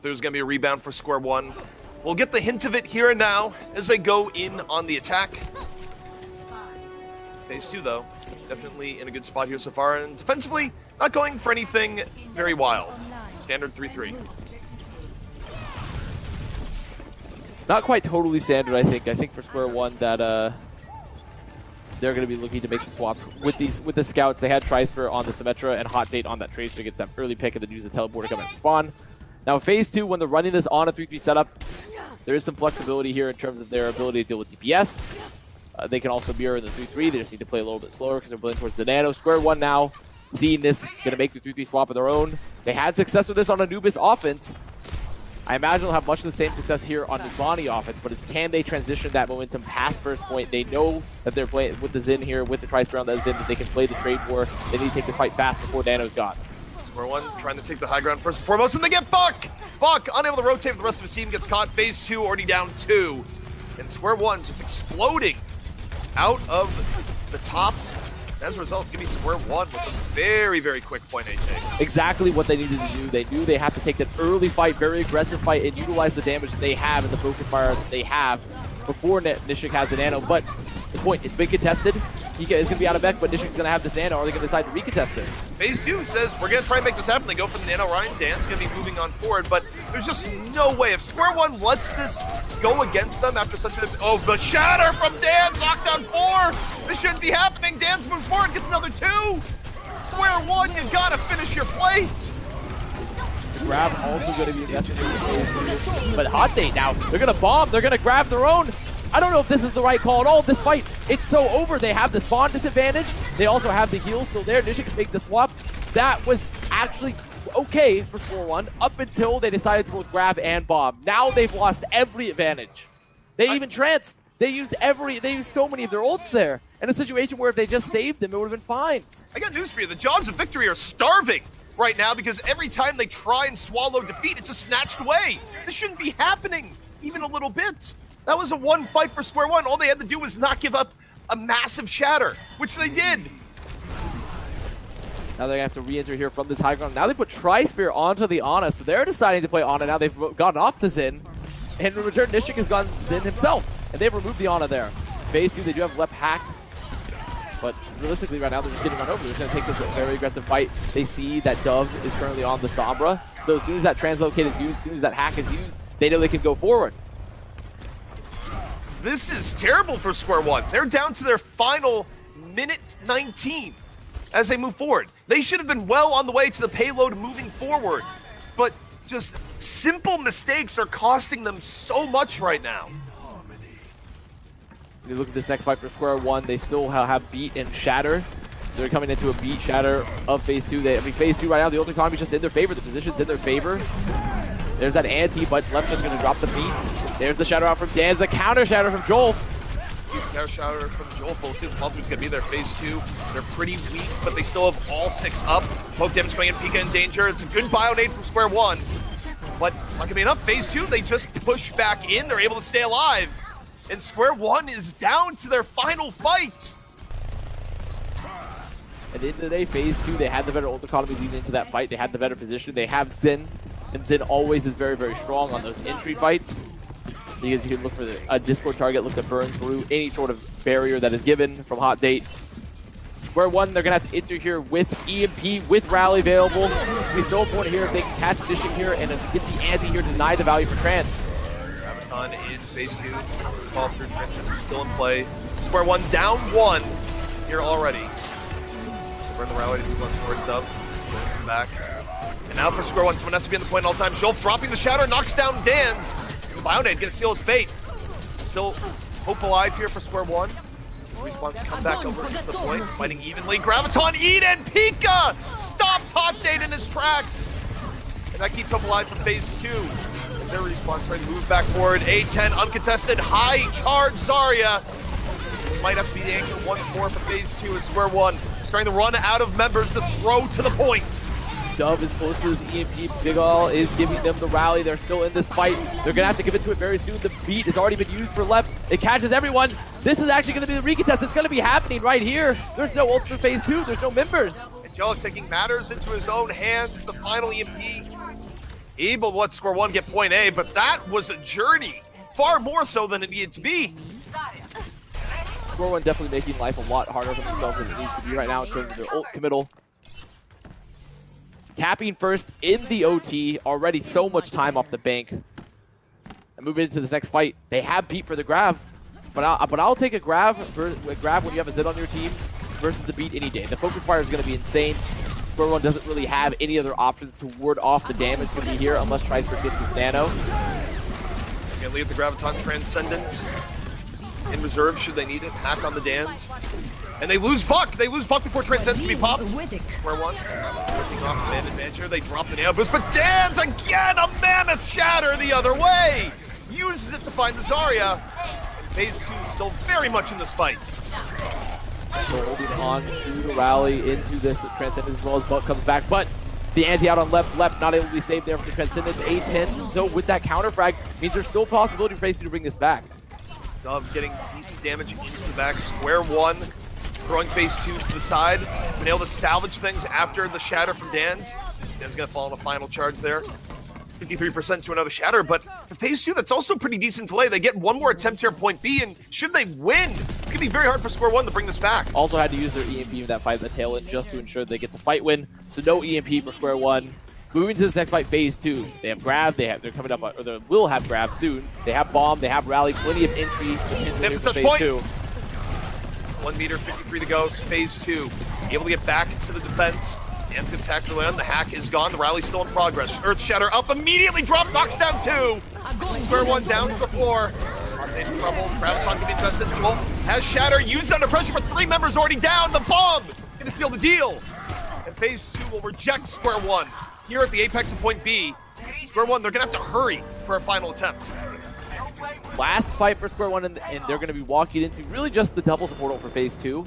there's going to be a rebound for square one. We'll get the hint of it here and now as they go in on the attack. Phase 2, though, definitely in a good spot here so far. And defensively, not going for anything very wild. Standard 3-3. Not quite totally standard, I think. I think for square one that they're going to be looking to make some swaps with the scouts. They had Trisphere on the Symmetra and Hot Date on that Tracer to get that early pick and then use the teleporter coming and spawn. Now phase 2, when they're running this on a 3-3 setup, there is some flexibility here in terms of their ability to deal with DPS. They can also mirror in the 3-3. They just need to play a little bit slower because they're playing towards the Nano. Square one now, seeing this, going to make the 3-3 swap of their own. They had success with this on Anubis offense. I imagine they'll have much of the same success here on Nuzvani offense, but it's can they transition that momentum past first point? They know that they're playing with the Xin here, with the Trisphere on that Xin, that they can play the trade war. They need to take this fight fast before Nano's gone. Square one trying to take the high ground first and foremost, and they get Buck! Buck, unable to rotate with the rest of his team, gets caught. Phase 2 already down 2. And square one just exploding out of the top. As a result, it's going to be square one with a very, very quick point A take. Exactly what they needed to do. They knew they have to take that early fight, very aggressive fight, and utilize the damage that they have and the focus fire that they have before Nishik has the Nano. But the point, it's been contested. Hika is going to be out of mech, but Nishik's going to have this Nano. Are they going to decide to recontest it? Phase 2 says, we're going to try and make this happen. They go for the Nano. Ryan Dan's going to be moving on forward, but there's just no way. If square one lets this go against them after such a... Oh, the shatter from Dan! Knocks down 4! This shouldn't be happening. Dan's moves forward, gets another 2! Square one, you got to finish your plates! The grab also going to be invested in phase 2. But Hot Date now, they're going to bomb. They're going to grab their own. I don't know if this is the right call at all. This fight, it's so over. They have the spawn disadvantage. They also have the heal still there. Nishik can make the swap. That was actually okay for square one up until they decided to both grab and bomb. Now they've lost every advantage. They even tranced. They used so many of their ults there. In a situation where if they just saved them, it would have been fine. I got news for you. The jaws of victory are starving right now because every time they try and swallow defeat, it's just snatched away. This shouldn't be happening even a little bit. That was a one fight for square one. All they had to do was not give up a massive shatter, which they did. Now they're going to have to re-enter here from this high ground. Now they put Trisphere onto the Ana, so they're deciding to play Ana. Now they've gotten off the Xin. And in return, Nishik has gone Xin himself. And they've removed the Ana there. Phase 2, they do have Lep hacked. But realistically, right now, they're just getting run over. They're just going to take this very aggressive fight. They see that Dove is currently on the Sombra. So as soon as that translocate is used, as soon as that hack is used, they know they can go forward. This is terrible for square one. They're down to their final minute 19 as they move forward. They should have been well on the way to the payload moving forward, but just simple mistakes are costing them so much right now. When you look at this next fight for square one, they still have beat and shatter. They're coming into a beat shatter of phase 2. Phase 2 right now, the ult economy is just in their favor. The position's in their favor. There's that anti, but Left's just going to drop the beat. There's the shatter out from Dan. The counter shatter from Joel. Use counter shatter from Joel. We'll see if Multi's going to be there. Phase 2, they're pretty weak, but they still have all 6 up. Poke damage coming in, Pika in danger. It's a good bio nade from square one, but it's not going to be enough. Phase 2, they just push back in. They're able to stay alive. And square one is down to their final fight. At the end of the day, phase 2, they had the better ult economy leading into that fight. They had the better position. They have Xin. And Xin always is very, very strong on those entry fights because you can look for a Discord target, look to burn through any sort of barrier that is given from Hot Date. Square one, they're going to have to enter here with EMP, with Rally available. It's going to be so important here if they can catch Nishik here and get the anti here, deny the value for Trance. Graviton in phase 2, fall through Trance still in play. Square one down 1 here already. Burn the Rally to move on towards Dub. Come back. And now for square one, someone has to be on the point at all times. Jolf dropping the shatter, knocks down Dan's. Bionade gonna seal his fate. Still hope alive here for square one. Respawns come back over to the point, fighting evenly. Graviton, Eden, Pika stops Hot Date in his tracks. And that keeps hope alive from phase 2. As their respawn trying to move back forward. A10 uncontested, high charge Zarya. Might have to be the anchor once more for phase 2 as square one. Starting to run out of members to throw to the point. Dove is close to his EMP. Big Ol is giving them the rally. They're still in this fight. They're going to have to give it to it very soon. The beat has already been used for left. It catches everyone. This is actually going to be the recontest. It's going to be happening right here. There's no ult for phase 2. There's no members. Angelic taking matters into his own hands. The final EMP able to let Square One get point A, but that was a journey, far more so than it needed to be. Square One definitely making life a lot harder for themselves than it needs to be right now in terms of their ult committal. Capping first in the OT, already so much time off the bank. And moving into this next fight, they have Pete for the grab, but I'll take a grab when you have a Zed on your team versus the beat any day. The focus fire is going to be insane. Square One doesn't really have any other options to ward off the damage going to be here unless Tricer gets his nano. Gonna leave the Graviton Transcendence in reserve should they need it. Hack on the Dans. And they lose Buck. They lose Buck before Transcendence can be popped. Square One working off man advantage here. They drop the nail boost, but Dans again, a Mammoth Shatter the other way. Uses it to find the Zarya. Phase 2 still very much in this fight. So holding on through the rally into this Transcendence as well as Buck comes back, but the anti out on left not able to be saved there for the Transcendence. A10, so with that counter frag, means there's still a possibility for Phase 2 to bring this back. Dove getting decent damage into the back. Square One throwing Phase 2 to the side. Been able to salvage things after the shatter from Dan's. Dan's gonna fall on a final charge there. 53% to another shatter, but for Phase 2, that's also pretty decent delay. They get one more attempt here at point B, and should they win, it's gonna be very hard for Square One to bring this back. Also had to use their EMP in that fight in the tail end just to ensure they get the fight win, so no EMP for Square One. Moving to this next fight, Phase 2. They have grab, they're coming up, or they will have grab soon. They have bomb, they have rally, plenty of entry. They have to touch Phase point. 2. 1 meter, 53 to go, Phase 2. Able to get back into the defense. Dan's gonna tackle the land, the hack is gone, the rally's still in progress. Earth Shatter up, immediately drop, knocks down 2. Square One down to the floor. Monte's in trouble, Graviton can be invested. Wolf has Shatter, used under pressure, but 3 members already down. The bomb gonna seal the deal. And Phase 2 will reject Square One. Here at the apex of point B, Square One, they're gonna have to hurry for a final attempt. Last fight for Square One, and they're going to be walking into really just the double support ult for Phase 2.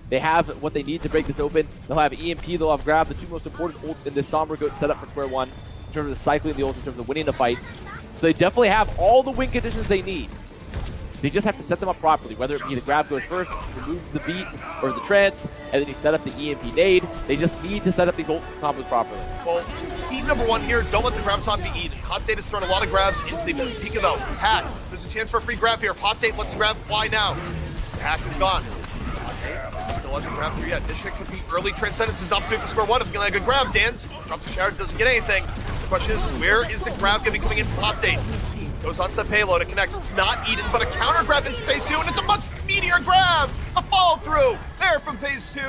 They have what they need to break this open. They'll have EMP, they'll have grab, the 2 most important ults in this Somber Goat setup for Square One in terms of cycling the ults, in terms of winning the fight. So they definitely have all the win conditions they need. They just have to set them up properly, whether it be the grab goes first, removes the beat, or the trance, and then you set up the EMP nade. They just need to set up these ult combos properly. Well, key number 1 here, don't let the Graviton be eaten. Hot Date has thrown a lot of grabs into the miss. Peek though, hack. There's a chance for a free grab here. If Hot Date lets the grab fly now, the hack is gone. Hot Date still hasn't grabbed through yet. Initiative could be early. Transcendence is up to for Square One. If you get a good grab, Dan's drop the shower, doesn't get anything. The question is, where is the grab going to be coming in from Hot Date? Goes onto the payload, it connects, it's not Eden, but a counter grab into Phase 2, and it's a much meatier grab! A follow through there from Phase 2,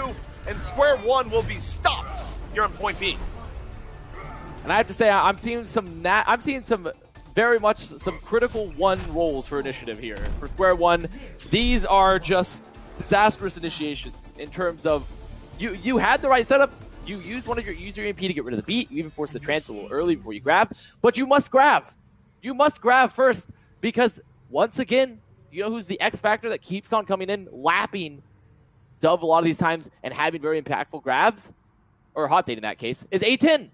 and Square One will be stopped here on point B. And I have to say, I'm seeing some very much some critical 1 rolls for initiative here. For Square One, these are just disastrous initiations in terms of, you had the right setup, you used one of your user EMP to get rid of the beat, you even forced the trance a little early before you grab, but you must grab. You must grab first, because once again, you know who's the X factor that keeps on coming in, lapping Dove a lot of these times and having very impactful grabs, or Hot Date in that case, is A10.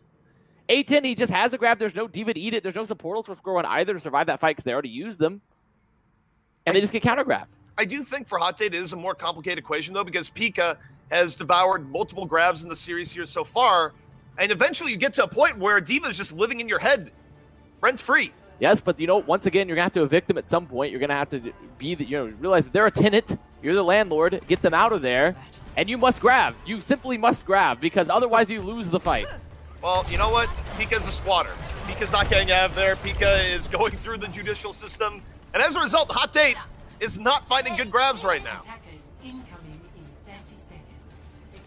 A10, he just has a grab. There's no Diva to eat it. There's no supportals for Square One either to survive that fight because they already used them. And they just get counter grab. I do think for Hot Date it is a more complicated equation, though, because Pika has devoured multiple grabs in the series here so far, and eventually you get to a point where Diva is just living in your head, rent-free. Yes, but once again, you're gonna have to evict them at some point. You're gonna have to realize that they're a tenant. You're the landlord. Get them out of there, and you must grab. You simply must grab, because otherwise you lose the fight. Well, you know what? Pika's a squatter. Pika's not getting out of there. Pika is going through the judicial system, and as a result, Hot Date is not finding good grabs right now.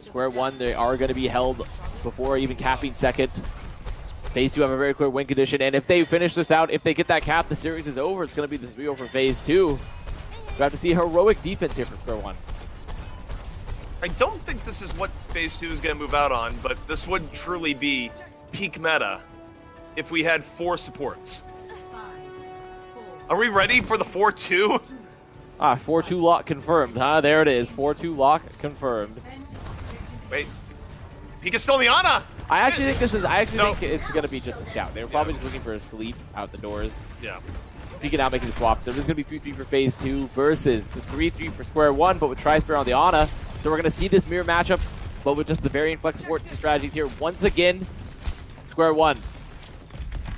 Square One, they are going to be held before even capping second. Phase 2 have a very clear win condition, and if they finish this out, if they get that cap, the series is over. It's going to be the 3-0 for Phase 2. We have to see heroic defense here for Square One. I don't think this is what Phase 2 is going to move out on, but this would truly be peak meta if we had 4 supports. Are we ready for the 4-2? 4-2 lock confirmed, huh? There it is. 4-2 lock confirmed. Wait. Pika's still in the Ana! I actually think think it's going to be just a scout. They were probably just looking for a sleep out the doors. Yeah. Pika now making the swap. So this is going to be 3-3 for Phase 2 versus the 3-3 for Square One, but with Tri-Spear on the Ana. So we're going to see this mirror matchup, but with just the varying flex support strategies here. Once again, Square One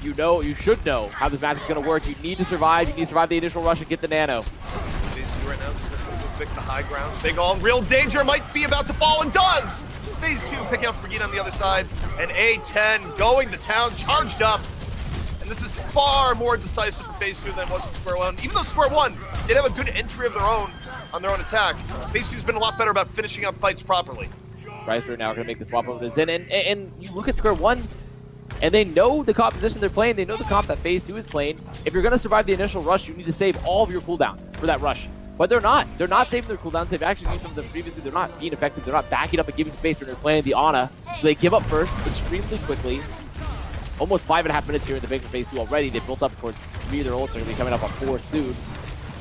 you should know how this match is going to work. You need to survive. You need to survive the initial rush and get the nano. FaZe2 right now just has to pick the high ground. Big All in real danger, might be about to fall and does! FaZe2 picking up Brigida on the other side, and A10 going to town, charged up. And this is far more decisive for FaZe2 than it was for Square One. Even though Square One did have a good entry of their own on their own attack, FaZe2's been a lot better about finishing up fights properly. Riser now going to make the swap over to Zen, and you look at Square One, and they know the composition they're playing. They know the comp that FaZe2 is playing. If you're going to survive the initial rush, you need to save all of your cooldowns for that rush. But they're not. They're not saving their cooldowns. They've actually used some of them previously. They're not being effective. They're not backing up and giving space when they're playing the Ana. So they give up first extremely quickly. Almost 5.5 minutes here in the Big for FaZe2 already. They built up towards 3 of their ults. They're going to be coming up on 4 soon.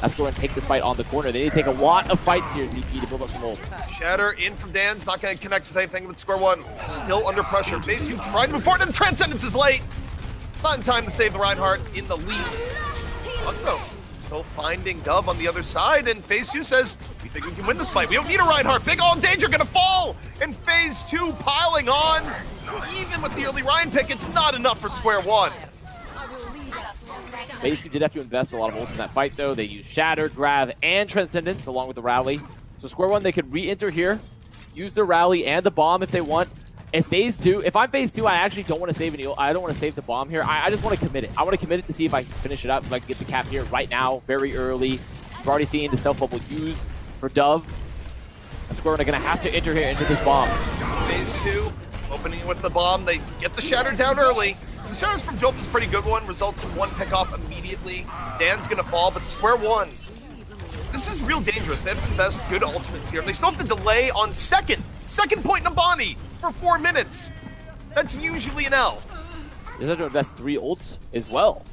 That's going to take this fight on the corner. They need to take a lot of fights here, ZP, to build up some ults. Shatter in from Dan's, not going to connect with anything, but Square One still under pressure. FaZe2 trying to move forward, and Transcendence is late. Not in time to save the Reinhardt in the least. Also, still finding Dove on the other side, and FaZe2 says, we think we can win this fight. We don't need a Reinhardt. Big All in danger, going to fall, and FaZe2 piling on. Even with the early Ryan pick, it's not enough for Square One. FaZe2 did have to invest a lot of ults in that fight, though. They used Shatter, Grav, and Transcendence along with the Rally. So Square One, they could re-enter here, use their Rally and the Bomb if they want. If I'm FaZe2, I actually don't want to save any. I don't want to save the Bomb here. I just want to commit it. I want to commit it to see if I can finish it up, if I can get the cap here right now, very early. We've already seen the self-bubble used for Dove. Square One are going to have to enter here into this Bomb. FaZe2 opening with the Bomb. They get the Shatter down early. The Shatters from Jolt is a pretty good one, results in 1 pick off immediately. Dan's gonna fall, but Square One, this is real dangerous. They have the best good ultimates here. They still have to delay on second point Nabani for 4 minutes. That's usually an L. They have to invest 3 ults as well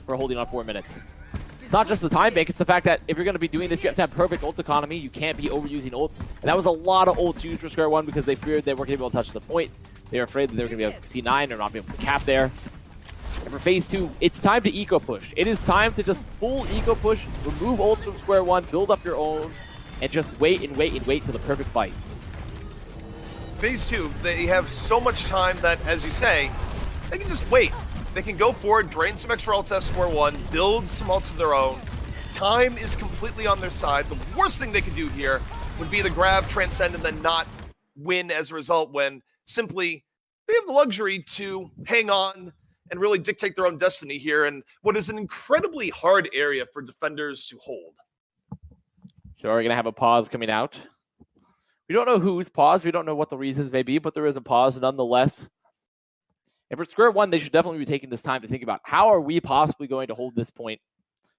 for holding on 4 minutes. It's not just the time bank, it's the fact that if you're going to be doing this, you have to have perfect ult economy. You can't be overusing ults. And that was a lot of ults used for Square One because they feared they weren't going to be able to touch the point. They were afraid that they were going to be able to C9 or not be able to cap there. And for FaZe2, it's time to eco push. It is time to just full eco push, remove ults from Square One, build up your own, and just wait and wait and wait till the perfect fight. FaZe2, they have so much time that, as you say, they can just wait. They can go forward, drain some extra ults as Square One, build some ults of their own. Time is completely on their side. The worst thing they could do here would be to grab Transcend and then not win as a result when simply they have the luxury to hang on and really dictate their own destiny here in what is an incredibly hard area for defenders to hold. So we're going to have a pause coming out. We don't know who's paused. We don't know what the reasons may be, but there is a pause nonetheless. And for Square One, they should definitely be taking this time to think about how are we possibly going to hold this point?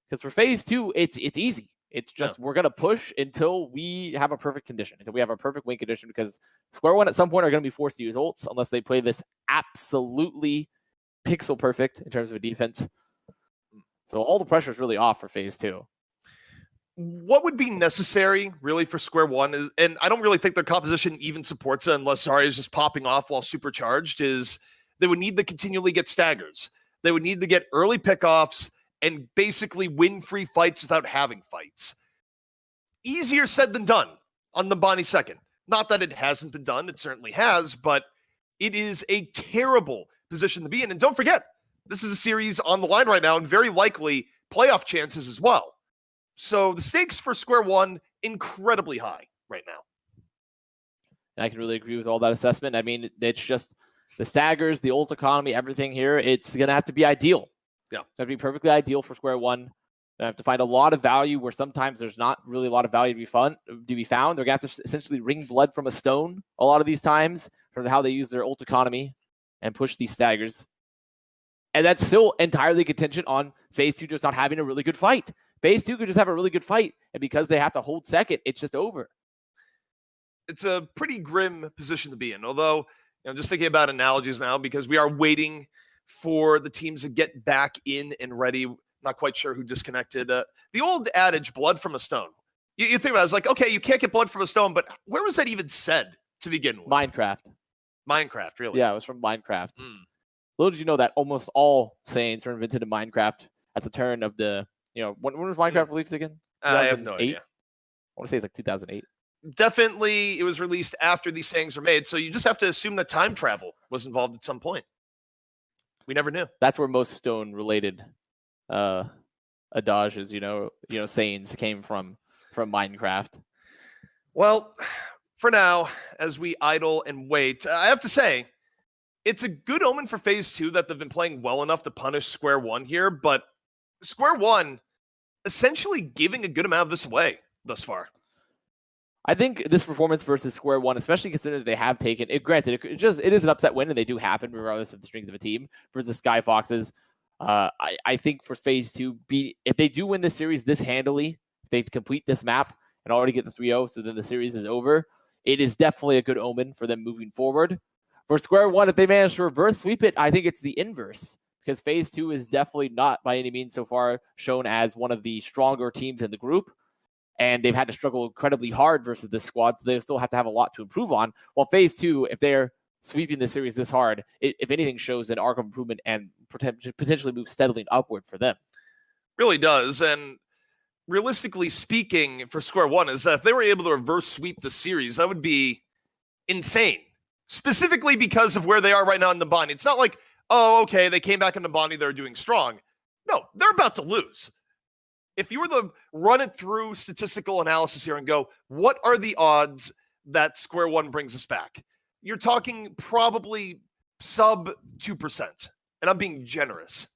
Because for FaZe2, it's easy. It's just we're going to push until we have a perfect condition, until we have a perfect win condition, because Square One at some point are going to be forced to use ults unless they play this absolutely pixel perfect in terms of a defense. So all the pressure is really off for FaZe2. What would be necessary really for Square One is, and I don't really think their composition even supports it unless Zarya is just popping off while supercharged, is they would need to continually get staggers. They would need to get early pickoffs and basically win free fights without having fights. Easier said than done on the Nabani second. Not that it hasn't been done, it certainly has, but it is a terrible position to be in. And don't forget, this is a series on the line right now and very likely playoff chances as well. So the stakes for Square One, incredibly high right now. And I can really agree with all that assessment. I mean, it's just the staggers, the ult economy, everything here, it's going to have to be ideal. Yeah. It's going to be perfectly ideal for Square One. They have to find a lot of value where sometimes there's not really a lot of value to be found. They're going to have to essentially wring blood from a stone a lot of these times from how they use their ult economy and push these staggers. And that's still entirely contingent on FaZe2 just not having a really good fight. FaZe2 could just have a really good fight, and because they have to hold second, it's just over. It's a pretty grim position to be in, although, just thinking about analogies now, because we are waiting for the teams to get back in and ready. Not quite sure who disconnected. The old adage, blood from a stone. You think about it, it's like, okay, you can't get blood from a stone, but where was that even said to begin with? Minecraft, really? Yeah, it was from Minecraft. Little did you know that almost all sayings were invented in Minecraft at the turn of the, when was Minecraft released again? I have no idea. I want to say it's like 2008. Definitely, it was released after these sayings were made, so you just have to assume that time travel was involved at some point. We never knew. That's where most stone-related adages, sayings came from Minecraft. Well, for now, as we idle and wait, I have to say, it's a good omen for Phase 2 that they've been playing well enough to punish Square One here, but Square One essentially giving a good amount of this away thus far. I think this performance versus Square One, especially considering they have taken it, granted, it is an upset win, and they do happen regardless of the strength of a team versus Sky Foxes. I think for Phase 2, if they do win this series this handily, if they complete this map and already get the 3-0, so then the series is over, it is definitely a good omen for them moving forward. For Square One, if they manage to reverse sweep it, I think it's the inverse, because Phase 2 is definitely not by any means so far shown as one of the stronger teams in the group, and they've had to struggle incredibly hard versus this squad, so they still have to have a lot to improve on. While Phase 2, if they're sweeping the series this hard, it, if anything, shows an arc of improvement and potentially move steadily upward for them. Really does, and realistically speaking, for Square One, is that if they were able to reverse sweep the series, that would be insane. Specifically because of where they are right now in Nabani. It's not like, oh, okay, they came back in Nabani, they're doing strong. No, they're about to lose. If you were to run it through statistical analysis here and go, what are the odds that Square One brings us back? You're talking probably sub 2%. And I'm being generous.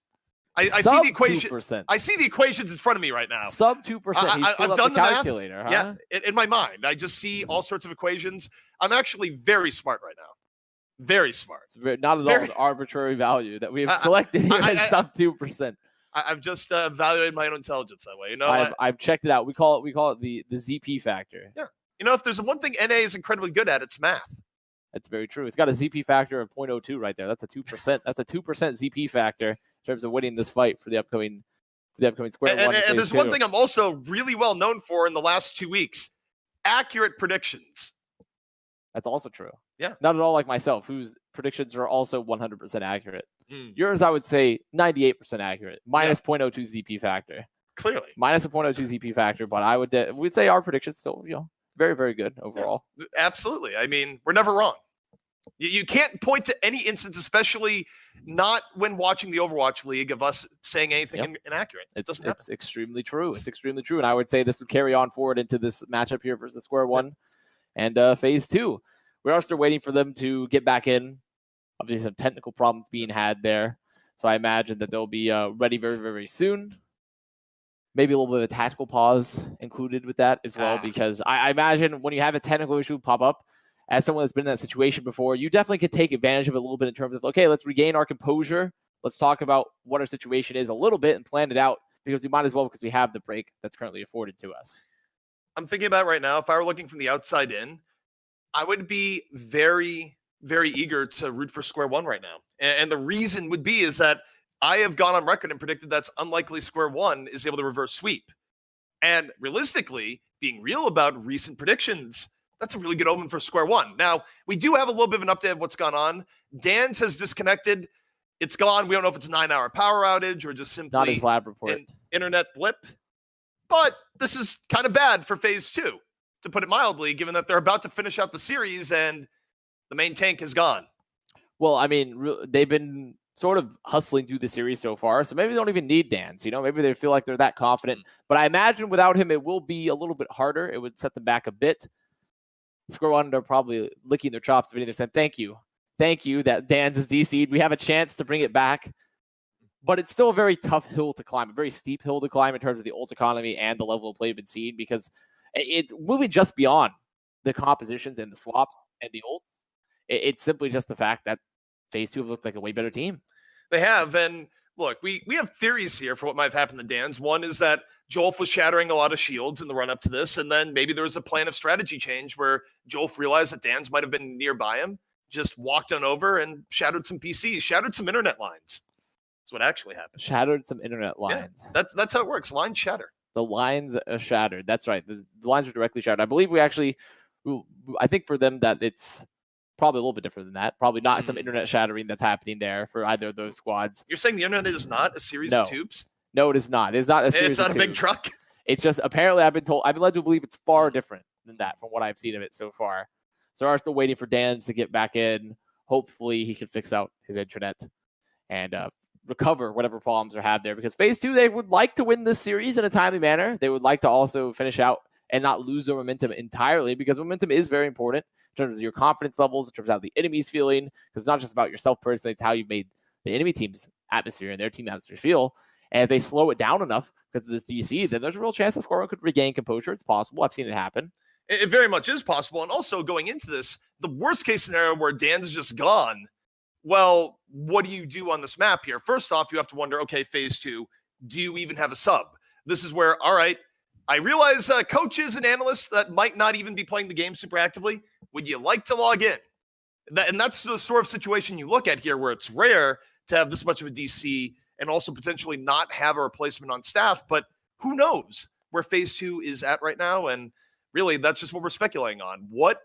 I see the equation. 2%. I see the equations in front of me right now. Sub 2%. I've done the calculator, math. huh? Yeah, in my mind, I just see all sorts of equations. I'm actually very smart right now. Very smart. It's not at all an arbitrary value that we have selected here as sub 2%. I've just evaluated my own intelligence that way. You know, I've checked it out. We call it the ZP factor. Yeah. You know, if there's one thing NA is incredibly good at, it's math. That's very true. It's got a ZP factor of 0.02 right there. That's a 2%. That's a 2% ZP factor in terms of winning this fight for the upcoming Square One. And there's one thing I'm also really well known for in the last 2 weeks: accurate predictions. That's also true. Yeah. Not at all like myself, whose predictions are also 100% accurate. Yours, I would say, 98% accurate, minus 0.02 ZP factor. Clearly. Minus a 0.02 ZP factor, but I would say our predictions still, very, very good overall. Yeah, absolutely. I mean, we're never wrong. You can't point to any instance, especially not when watching the Overwatch League, of us saying anything inaccurate. It's extremely true. It's extremely true. And I would say this would carry on forward into this matchup here versus Square One and Phase 2. We are still waiting for them to get back in. Obviously, some technical problems being had there. So I imagine that they'll be ready very, very soon. Maybe a little bit of a tactical pause included with that as well, because I imagine when you have a technical issue pop up, as someone that's been in that situation before, you definitely could take advantage of it a little bit in terms of, okay, let's regain our composure. Let's talk about what our situation is a little bit and plan it out, because we might as well, because we have the break that's currently afforded to us. I'm thinking about right now, if I were looking from the outside in, I would be very, very eager to root for Square One right now. And the reason would be is that I have gone on record and predicted that's unlikely Square One is able to reverse sweep. And realistically, being real about recent predictions, that's a really good omen for Square One. Now, we do have a little bit of an update of what's gone on. Dan's has disconnected. It's gone. We don't know if it's a 9-hour power outage or just simply not his lab report. An internet blip. But this is kind of bad for Phase 2, to put it mildly, given that they're about to finish out the series and the main tank is gone. Well, I mean, they've been sort of hustling through the series so far, so maybe they don't even need Dan's. Maybe they feel like they're that confident. But I imagine without him, it will be a little bit harder. It would set them back a bit. Square One, they're probably licking their chops, but they're saying, thank you that Dan's is DC'd. We have a chance to bring it back. But it's still a very tough hill to climb, a very steep hill to climb in terms of the ult economy and the level of play been seen, because it's moving just beyond the compositions and the swaps and the ults. It's simply just the fact that Phase 2 have looked like a way better team. They have, and look, we have theories here for what might have happened to Dan's. One is that Jolf was shattering a lot of shields in the run-up to this, and then maybe there was a plan of strategy change where Jolf realized that Dan's might have been nearby him, just walked on over and shattered some PCs, shattered some internet lines. That's what actually happened. Shattered some internet lines. Yeah, that's how it works. Lines shatter. The lines are shattered. That's right. The lines are directly shattered. I believe I think for them that it's probably a little bit different than that. Probably not some internet shattering that's happening there for either of those squads. You're saying the internet is not a series of tubes? No, it is not. It's not a series of tubes. It's not a big truck? It's just, apparently I've been led to believe it's far different than that from what I've seen of it so far. So I'm still waiting for Dan's to get back in. Hopefully he can fix out his internet and recover whatever problems are had there. Because phase 2, they would like to win this series in a timely manner. They would like to also finish out and not lose their momentum entirely, because momentum is very important in terms of your confidence levels, in terms of how the enemy's feeling, because it's not just about yourself personally, it's how you've made the enemy team's atmosphere and their team atmosphere feel. And if they slow it down enough because of this DC, then there's a real chance that Square One could regain composure. It's possible. I've seen it happen. It very much is possible. And also going into this, the worst case scenario where Dan's just gone, well, what do you do on this map here? First off, you have to wonder, okay, phase 2, do you even have a sub? This is where, all right, I realize coaches and analysts that might not even be playing the game super actively, would you like to log in? And that's the sort of situation you look at here, where it's rare to have this much of a DC and also potentially not have a replacement on staff. But who knows where phase 2 is at right now? And really, that's just what we're speculating on. What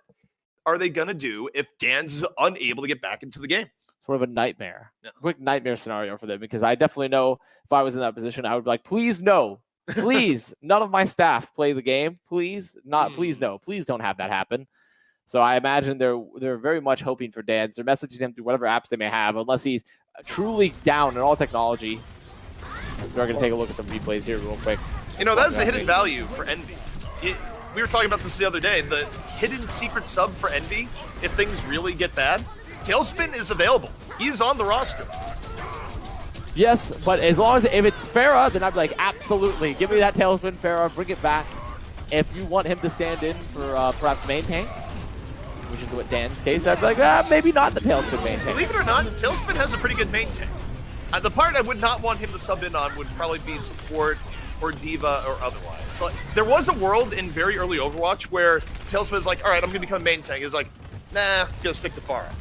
are they going to do if Dan's is unable to get back into the game? Sort of a nightmare, quick nightmare scenario for them, because I definitely know if I was in that position, I would be like, please no, please, none of my staff play the game. Please, please no, please don't have that happen. So I imagine they're very much hoping for Dan. They're messaging him through whatever apps they may have, unless he's truly down in all technology. We're going to take a look at some replays here real quick. You know, that's a hidden value for Envy. We were talking about this the other day. The hidden secret sub for Envy, if things really get bad, Tailspin is available. He's on the roster. Yes, but as long as if it's Pharah, then I'd be like, absolutely, give me that Tailspin, Pharah, bring it back. If you want him to stand in for perhaps main tank, which is what Dan's case, I'd be like, maybe not the Tailspin main tank. Believe it or not, Tailspin has a pretty good main tank. The part I would not want him to sub in on would probably be support or Diva or otherwise. Like, there was a world in very early Overwatch where Tailspin is like, all right, I'm going to become main tank. He's like, nah, I'm going to stick to Pharah.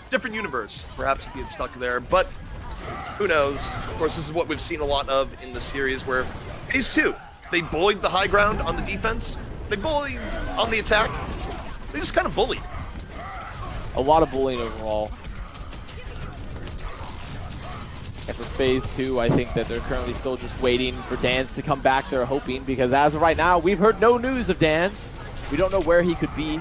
Different universe, perhaps being stuck there, but who knows? Of course, this is what we've seen a lot of in the series, where phase 2, they bullied the high ground on the defense, they bullied on the attack, they just kind of bullied. A lot of bullying overall. And for phase 2, I think that they're currently still just waiting for Dan's to come back. They're hoping, because as of right now, we've heard no news of Dan's. We don't know where he could be,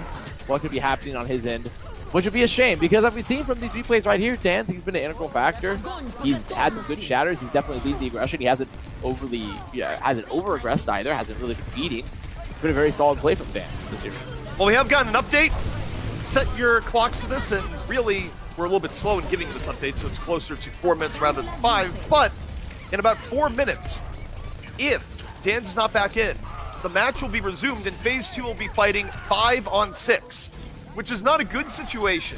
what could be happening on his end. Which would be a shame, because as we've seen from these replays right here, Dan's, he's been an integral factor. He's had some good shatters. He's definitely leading the aggression. He hasn't hasn't over-aggressed either. Hasn't really been feeding. It's been a very solid play from Dan's in the series. Well, we have gotten an update. Set your clocks to this, and really, we're a little bit slow in giving this update, so it's closer to 4 minutes rather than 5. But in about 4 minutes, if Dan's is not back in, the match will be resumed, and phase 2 will be fighting 5-on-6. Which is not a good situation.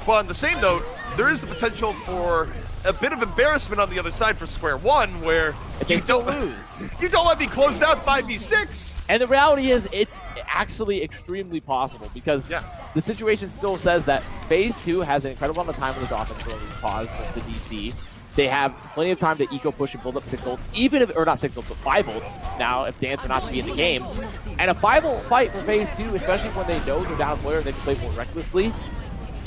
But on the same note, there is the potential for a bit of embarrassment on the other side for Square One, where you don't lose. You don't let me close out 5v6. And the reality is, it's actually extremely possible, because the situation still says that phase 2 has an incredible amount of time with his offense to pause with the DC. They have plenty of time to eco push and build up 6 ults, even if, or not 6 ults, but 5 ults now, if Dan's are not to be in the game. And a 5 ult fight for phase 2, especially when they know they're down a player and they can play more recklessly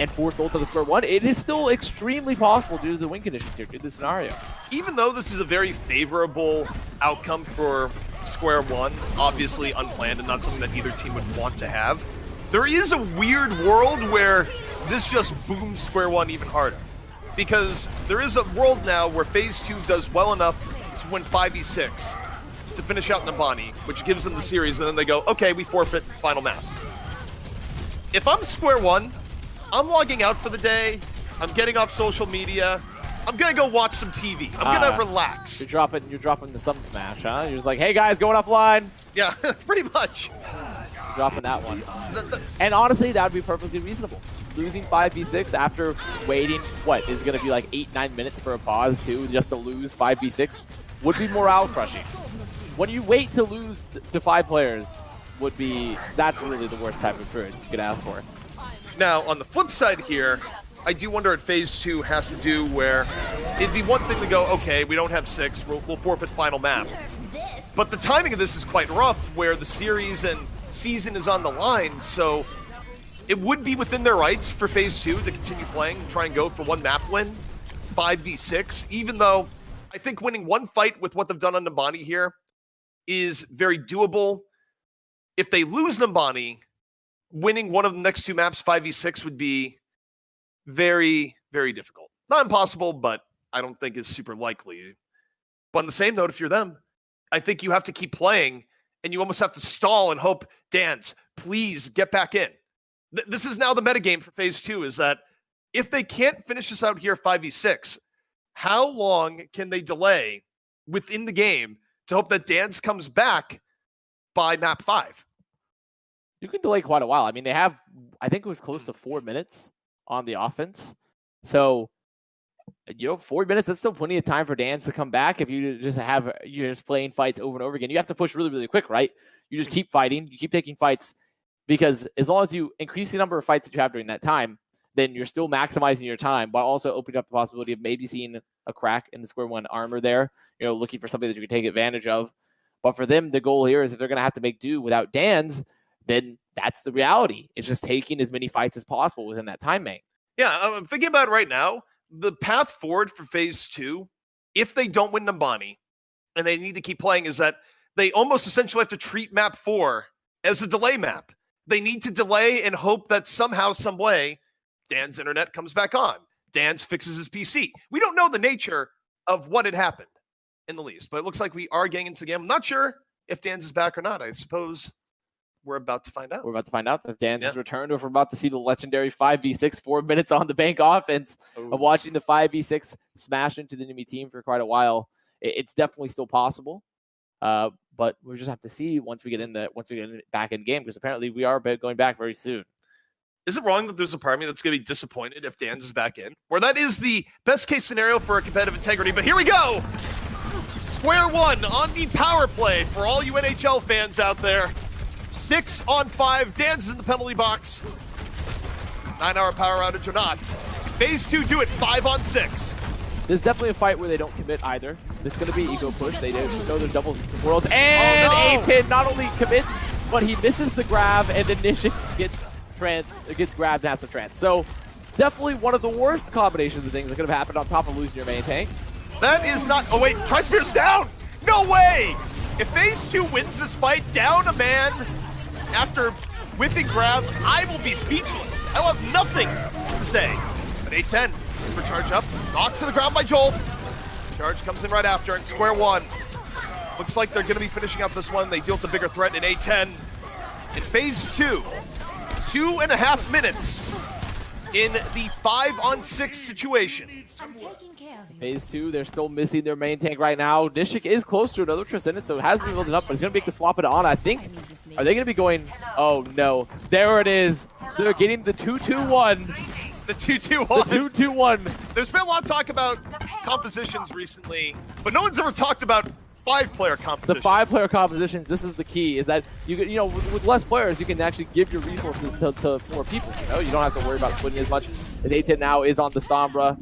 and force ults on the Square One, it is still extremely possible due to the win conditions here, due to the scenario. Even though this is a very favorable outcome for Square One, obviously unplanned and not something that either team would want to have, there is a weird world where this just booms Square One even harder. Because there is a world now where phase 2 does well enough to win 5v6 to finish out Nabani, which gives them the series, and then they go, okay, we forfeit final map. If I'm Square One, I'm logging out for the day, I'm getting off social media, I'm gonna go watch some TV, I'm gonna relax. You're dropping the Sum Smash, huh? You're just like, hey guys, going offline. Yeah, pretty much. You're dropping that one. And honestly, that would be perfectly reasonable. Losing 5v6 after waiting, what, is going to be like 8-9 minutes for a pause too, just to lose 5v6, would be morale crushing. When you wait to lose to 5 players, that's really the worst type of experience you could ask for. Now, on the flip side here, I do wonder what phase 2 has to do, where it'd be one thing to go, okay, we don't have 6, we'll forfeit final map. But the timing of this is quite rough, where the series and season is on the line, so it would be within their rights for phase 2 to continue playing and try and go for 1 map win, 5v6, even though I think winning 1 fight with what they've done on Nabani here is very doable. If they lose Nabani, winning one of the next 2 maps, 5v6, would be very, very difficult. Not impossible, but I don't think is super likely. But on the same note, if you're them, I think you have to keep playing, and you almost have to stall and hope, Dance, please get back in. This is now the metagame for phase 2, is that if they can't finish this out here 5v6, how long can they delay within the game to hope that Dance comes back by map 5? You can delay quite a while. I mean, they have, I think it was close to 4 minutes on the offense. So, 4 minutes, that's still plenty of time for Dance to come back. If you're just playing fights over and over again, you have to push really, really quick, right? You just keep fighting, you keep taking fights, because as long as you increase the number of fights that you have during that time, then you're still maximizing your time, but also opening up the possibility of maybe seeing a crack in the square one armor there, looking for something that you can take advantage of. But for them, the goal here is if they're going to have to make do without Dan's, then that's the reality. It's just taking as many fights as possible within that time bank. Yeah, I'm thinking about it right now. The path forward for phase 2, if they don't win Nambani, and they need to keep playing, is that they almost essentially have to treat map 4 as a delay map. They need to delay and hope that somehow, some way, Dan's internet comes back on. Dan's fixes his PC. We don't know the nature of what had happened in the least, but it looks like we are getting into the game. I'm not sure if Dan's is back or not. I suppose we're about to find out. We're about to find out if Dan's has returned, or if we're about to see the legendary 5v6, 4 minutes on the bank offense of watching the 5v6 smash into the enemy team for quite a while. It's definitely still possible. But we just have to see once we get back in game, because apparently we are going back very soon. Is it wrong that there's a part of me that's going to be disappointed if Dan's is back in? Where that is the best case scenario for a competitive integrity, but here we go! Square one on the power play for all you NHL fans out there. 6 on 5, Dan's is in the penalty box. 9-hour power outage or not. Phase 2 do it 5 on 6. There's definitely a fight where they don't commit either. It's going to be ego push. They know they're double worlds. And A10 not only commits, but he misses the grab, and Initiative gets grabbed and has to trance. So definitely one of the worst combinations of things that could have happened on top of losing your main tank. That is not... Oh, wait. Tri-Spear's down! No way! If phase 2 wins this fight, down a man after whipping grab, I will be speechless. I will have nothing to say. But A10 for charge up. Knocked to the ground by Joel. Charge comes in right after, and square one. Looks like they're going to be finishing up this one. They deal with the bigger threat in A10. In phase 2, 2.5 minutes in the 5 on 6 situation. Phase 2, they're still missing their main tank right now. Nishik is close to another Transcendent, so it has been building up, but he's going to make the swap it on. I think, are they going to be going, oh no, there it is. They're getting the 2-2-1. The 2-2-1. The 2-2-1. There's been a lot of talk about compositions recently, but no one's ever talked about 5-player compositions. The 5-player compositions, this is the key, is that, with less players, you can actually give your resources to more people. You don't have to worry about splitting as much, as A10 now is on the Sombra.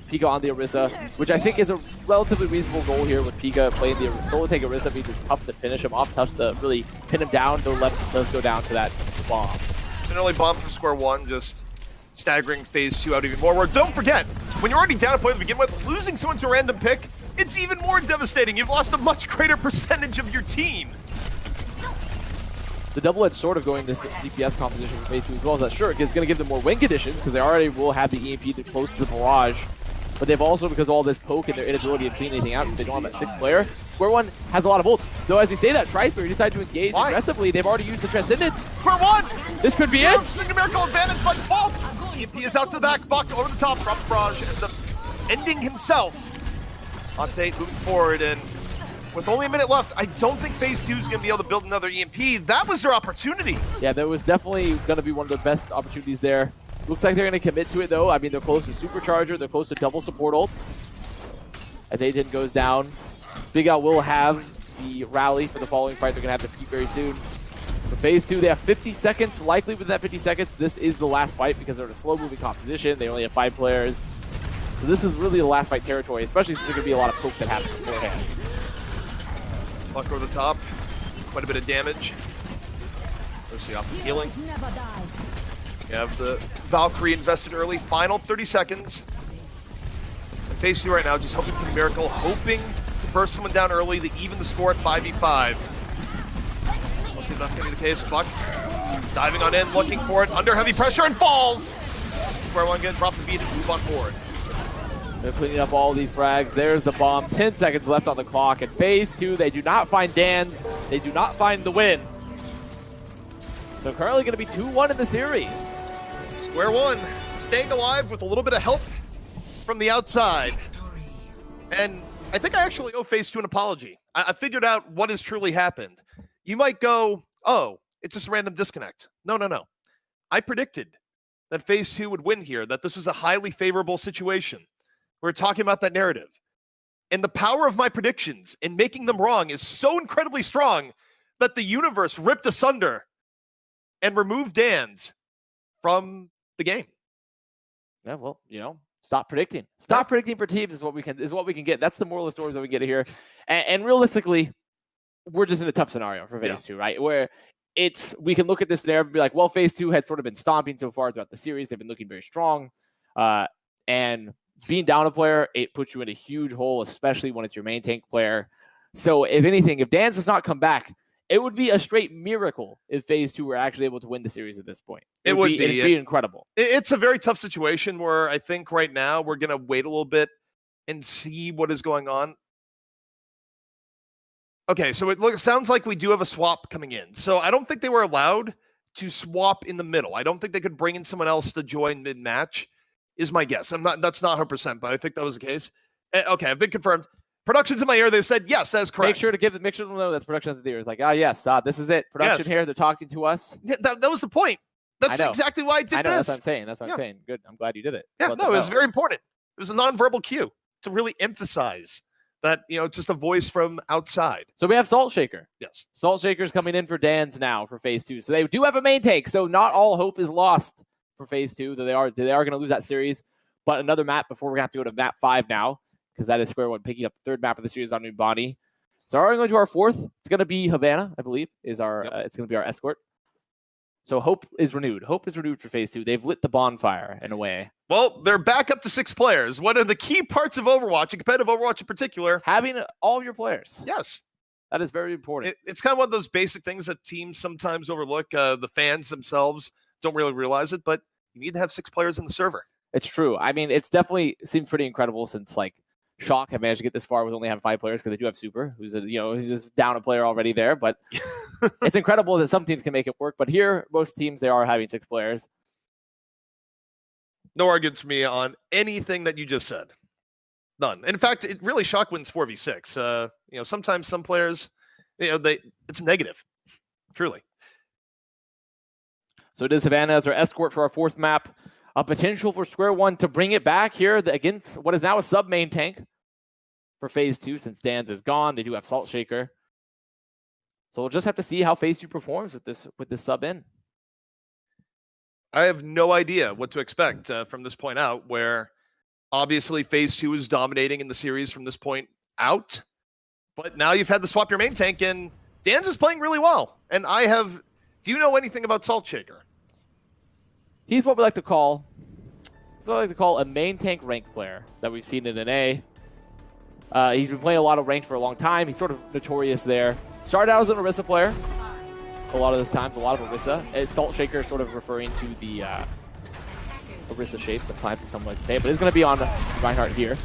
Pika on the Orisa, which I think is a relatively reasonable goal here with Pika playing the solo take Orisa, means it's tough to finish him off, tough to really pin him down. Don't let him go down to that bomb. It's an early bomb from square one, just staggering phase 2 out even more. Where don't forget, when you're already down a point to begin with, losing someone to a random pick, it's even more devastating. You've lost a much greater percentage of your team. The double-edged sword of going this DPS composition for phase 2 as well is that sure, it's going to give them more win conditions because they already will have the EMP to close to the barrage. But they've also, because of all this poke and their inability to clean anything out, because they don't have that 6th player, Square One has a lot of ults. Though as we say that, Tri-Spear decided to engage aggressively. They've already used the Transcendence. Square One! This could be it! Miracle advantage by default! EMP is out to the back, Buck over the top, drop the barrage, ends up ending himself. On Tate moving forward, and with only a minute left, I don't think phase 2 is going to be able to build another EMP. That was their opportunity. Yeah, that was definitely going to be one of the best opportunities there. Looks like they're going to commit to it, though. I mean, they're close to Supercharger. They're close to double support ult. As A10 goes down, Big Al will have the rally for the following fight. They're going to have to peak very soon. For phase 2, they have 50 seconds. Likely within that 50 seconds, this is the last fight because they're in a slow-moving composition. They only have 5 players. So this is really the last fight territory, especially since there's going to be a lot of pokes that happen beforehand. Buck over the top. Quite a bit of damage. Let's see off the healing. You have the Valkyrie invested early. Final 30 seconds. And phase 2 right now, just hoping for the miracle, hoping to burst someone down early to even the score at 5v5. We'll see if that's going to be the case. Buck diving on in, looking for it, under heavy pressure, and falls! Square One again, drop the beat and move on forward. They're cleaning up all these frags. There's the bomb. 10 seconds left on the clock. And phase 2, they do not find Dan's. They do not find the win. So currently going to be 2-1 in the series. Square one, staying alive with a little bit of help from the outside. And I think I actually owe phase 2 an apology. I figured out what has truly happened. You might go, oh, it's just a random disconnect. No. I predicted that phase 2 would win here, that this was a highly favorable situation. We're talking about that narrative. And the power of my predictions in making them wrong is so incredibly strong that the universe ripped asunder and removed Dan's from the game. Yeah, well, you know, stop predicting. Stop predicting for teams is what we can get. That's the moral of the stories that we get here. And realistically, we're just in a tough scenario for phase 2, right? Where we can look at this narrative and be like, well, phase 2 had sort of been stomping so far throughout the series. They've been looking very strong. And being down a player, it puts you in a huge hole, especially when it's your main tank player. So if anything, if Dan's does not come back, it would be a straight miracle if phase 2 were actually able to win the series at this point. It'd be incredible. It's a very tough situation where I think right now we're going to wait a little bit and see what is going on. Okay, so it sounds like we do have a swap coming in. So I don't think they were allowed to swap in the middle. I don't think they could bring in someone else to join mid-match, is my guess. That's not 100%, but I think that was the case. Okay, I've been confirmed. Production's in my ear. They've said, yes, that's correct. Make sure to know that's production's in the ear. It's like, yes, this is it. Production here. They're talking to us. Yeah, that was the point. That's exactly why I did this. I know, that's what I'm saying. That's what I'm saying. Good. I'm glad you did it. Yeah, no, it was very important. It was a nonverbal cue to really emphasize that, just a voice from outside. So we have Salt Shaker. Yes. Salt Shaker's coming in for Dan's now for phase 2. So they do have a main tank. So not all hope is lost for phase 2. They are going to lose that series. But another map before we're going to have to go to map 5 now, because that is Square One picking up the third map of the series on Numbani. So are we going to our fourth? It's going to be Havana, I believe, it's going to be our escort. So hope is renewed. Hope is renewed for phase 2. They've lit the bonfire in a way. Well, they're back up to 6 players. One of the key parts of Overwatch, and competitive Overwatch in particular, having all of your players. Yes. That is very important. It's kind of one of those basic things that teams sometimes overlook. The fans themselves don't really realize it, but you need to have 6 players in the server. It's true. I mean, it's definitely seemed pretty incredible since Shock have managed to get this far with only having 5 players because they do have Super, who's just down a player already there. But it's incredible that some teams can make it work. But here, most teams, they are having 6 players. No arguments for me on anything that you just said. None. In fact, it really Shock wins 4v6. Sometimes some players, it's negative. Truly. So it is Havana as our escort for our 4th map. A potential for Square One to bring it back here against what is now a sub-main tank for phase 2 since Dan's is gone. They do have Salt Shaker. So we'll just have to see how phase 2 performs with this sub in. I have no idea what to expect from this point out, where obviously phase 2 is dominating in the series from this point out. But now you've had to swap your main tank, and Dan's is playing really well. And do you know anything about Salt Shaker? He's what we like to call a main tank ranked player that we've seen in an A. He's been playing a lot of ranked for a long time. He's sort of notorious there. Started out as an Orisa player. A lot of those times, a lot of Orisa. Salt Shaker is sort of referring to the Orisa shape sometimes, as someone would say. But it's going to be on Reinhardt here.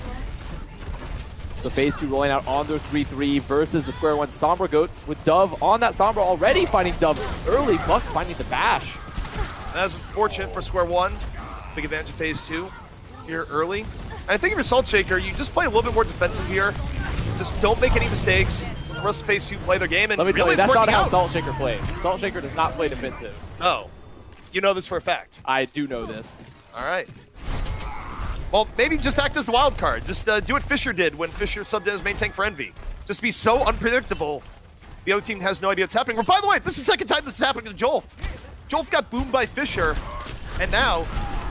So phase 2 rolling out on their 3-3 versus the Square One Sombra Goats with Dove on that Sombra already finding Dove early. Buck finding the bash. That's fortunate for Square One. Big advantage of phase 2 here early. And I think if you're Salt Shaker, you just play a little bit more defensive here. Just don't make any mistakes. The rest of phase 2 play their game. And let me really tell you, that's not how Salt Shaker plays. Salt Shaker does not play defensive. Oh. You know this for a fact. I do know this. All right. Well, maybe just act as the wild card. Just do what Fisher did when Fisher subbed as main tank for Envy. Just be so unpredictable. The other team has no idea what's happening. Well, by the way, this is the second time this is happening to Jolf. Jolf got boomed by Fisher, and now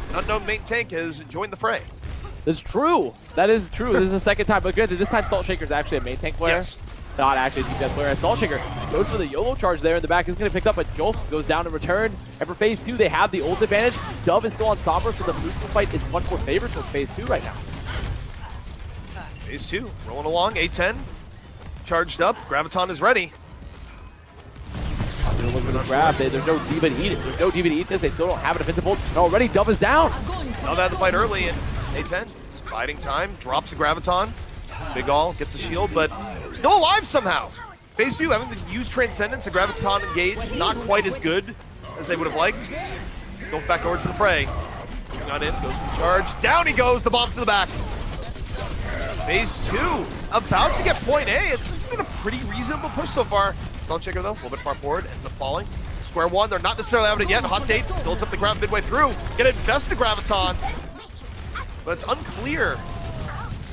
an unknown main tank has joined the fray. That's true. That is true. This is the second time. But good, this time Salt Shaker is actually a main tank player. Yes. Not actually a defense player. Salt Shaker goes for the YOLO charge there in the back. He's going to pick up, but Jolf goes down in return. And for phase 2, they have the ult advantage. Dove is still on Sombra, so the booster fight is much more favored for phase 2 right now. Phase 2, rolling along. A10, charged up. Graviton is ready. They're looking to grab. There's no D.Va to eat it. There's no D.Va to eat this. They still don't have an defensive ult. And already Dove is down. Dove had the fight early, and A10 Biding time, drops a Graviton. Big All gets a shield, but still alive somehow. Phase 2 having to use Transcendence, a Graviton engage, not quite as good as they would have liked. Going back over to the fray. Moving on in, goes for the charge. Down he goes, the bomb to the back. Phase 2, about to get point A. This has been a pretty reasonable push so far. Salt Shaker though, a little bit far forward, ends up falling. Square one, they're not necessarily having it yet. Hot Date builds up the ground midway through. Gonna invest the Graviton, but it's unclear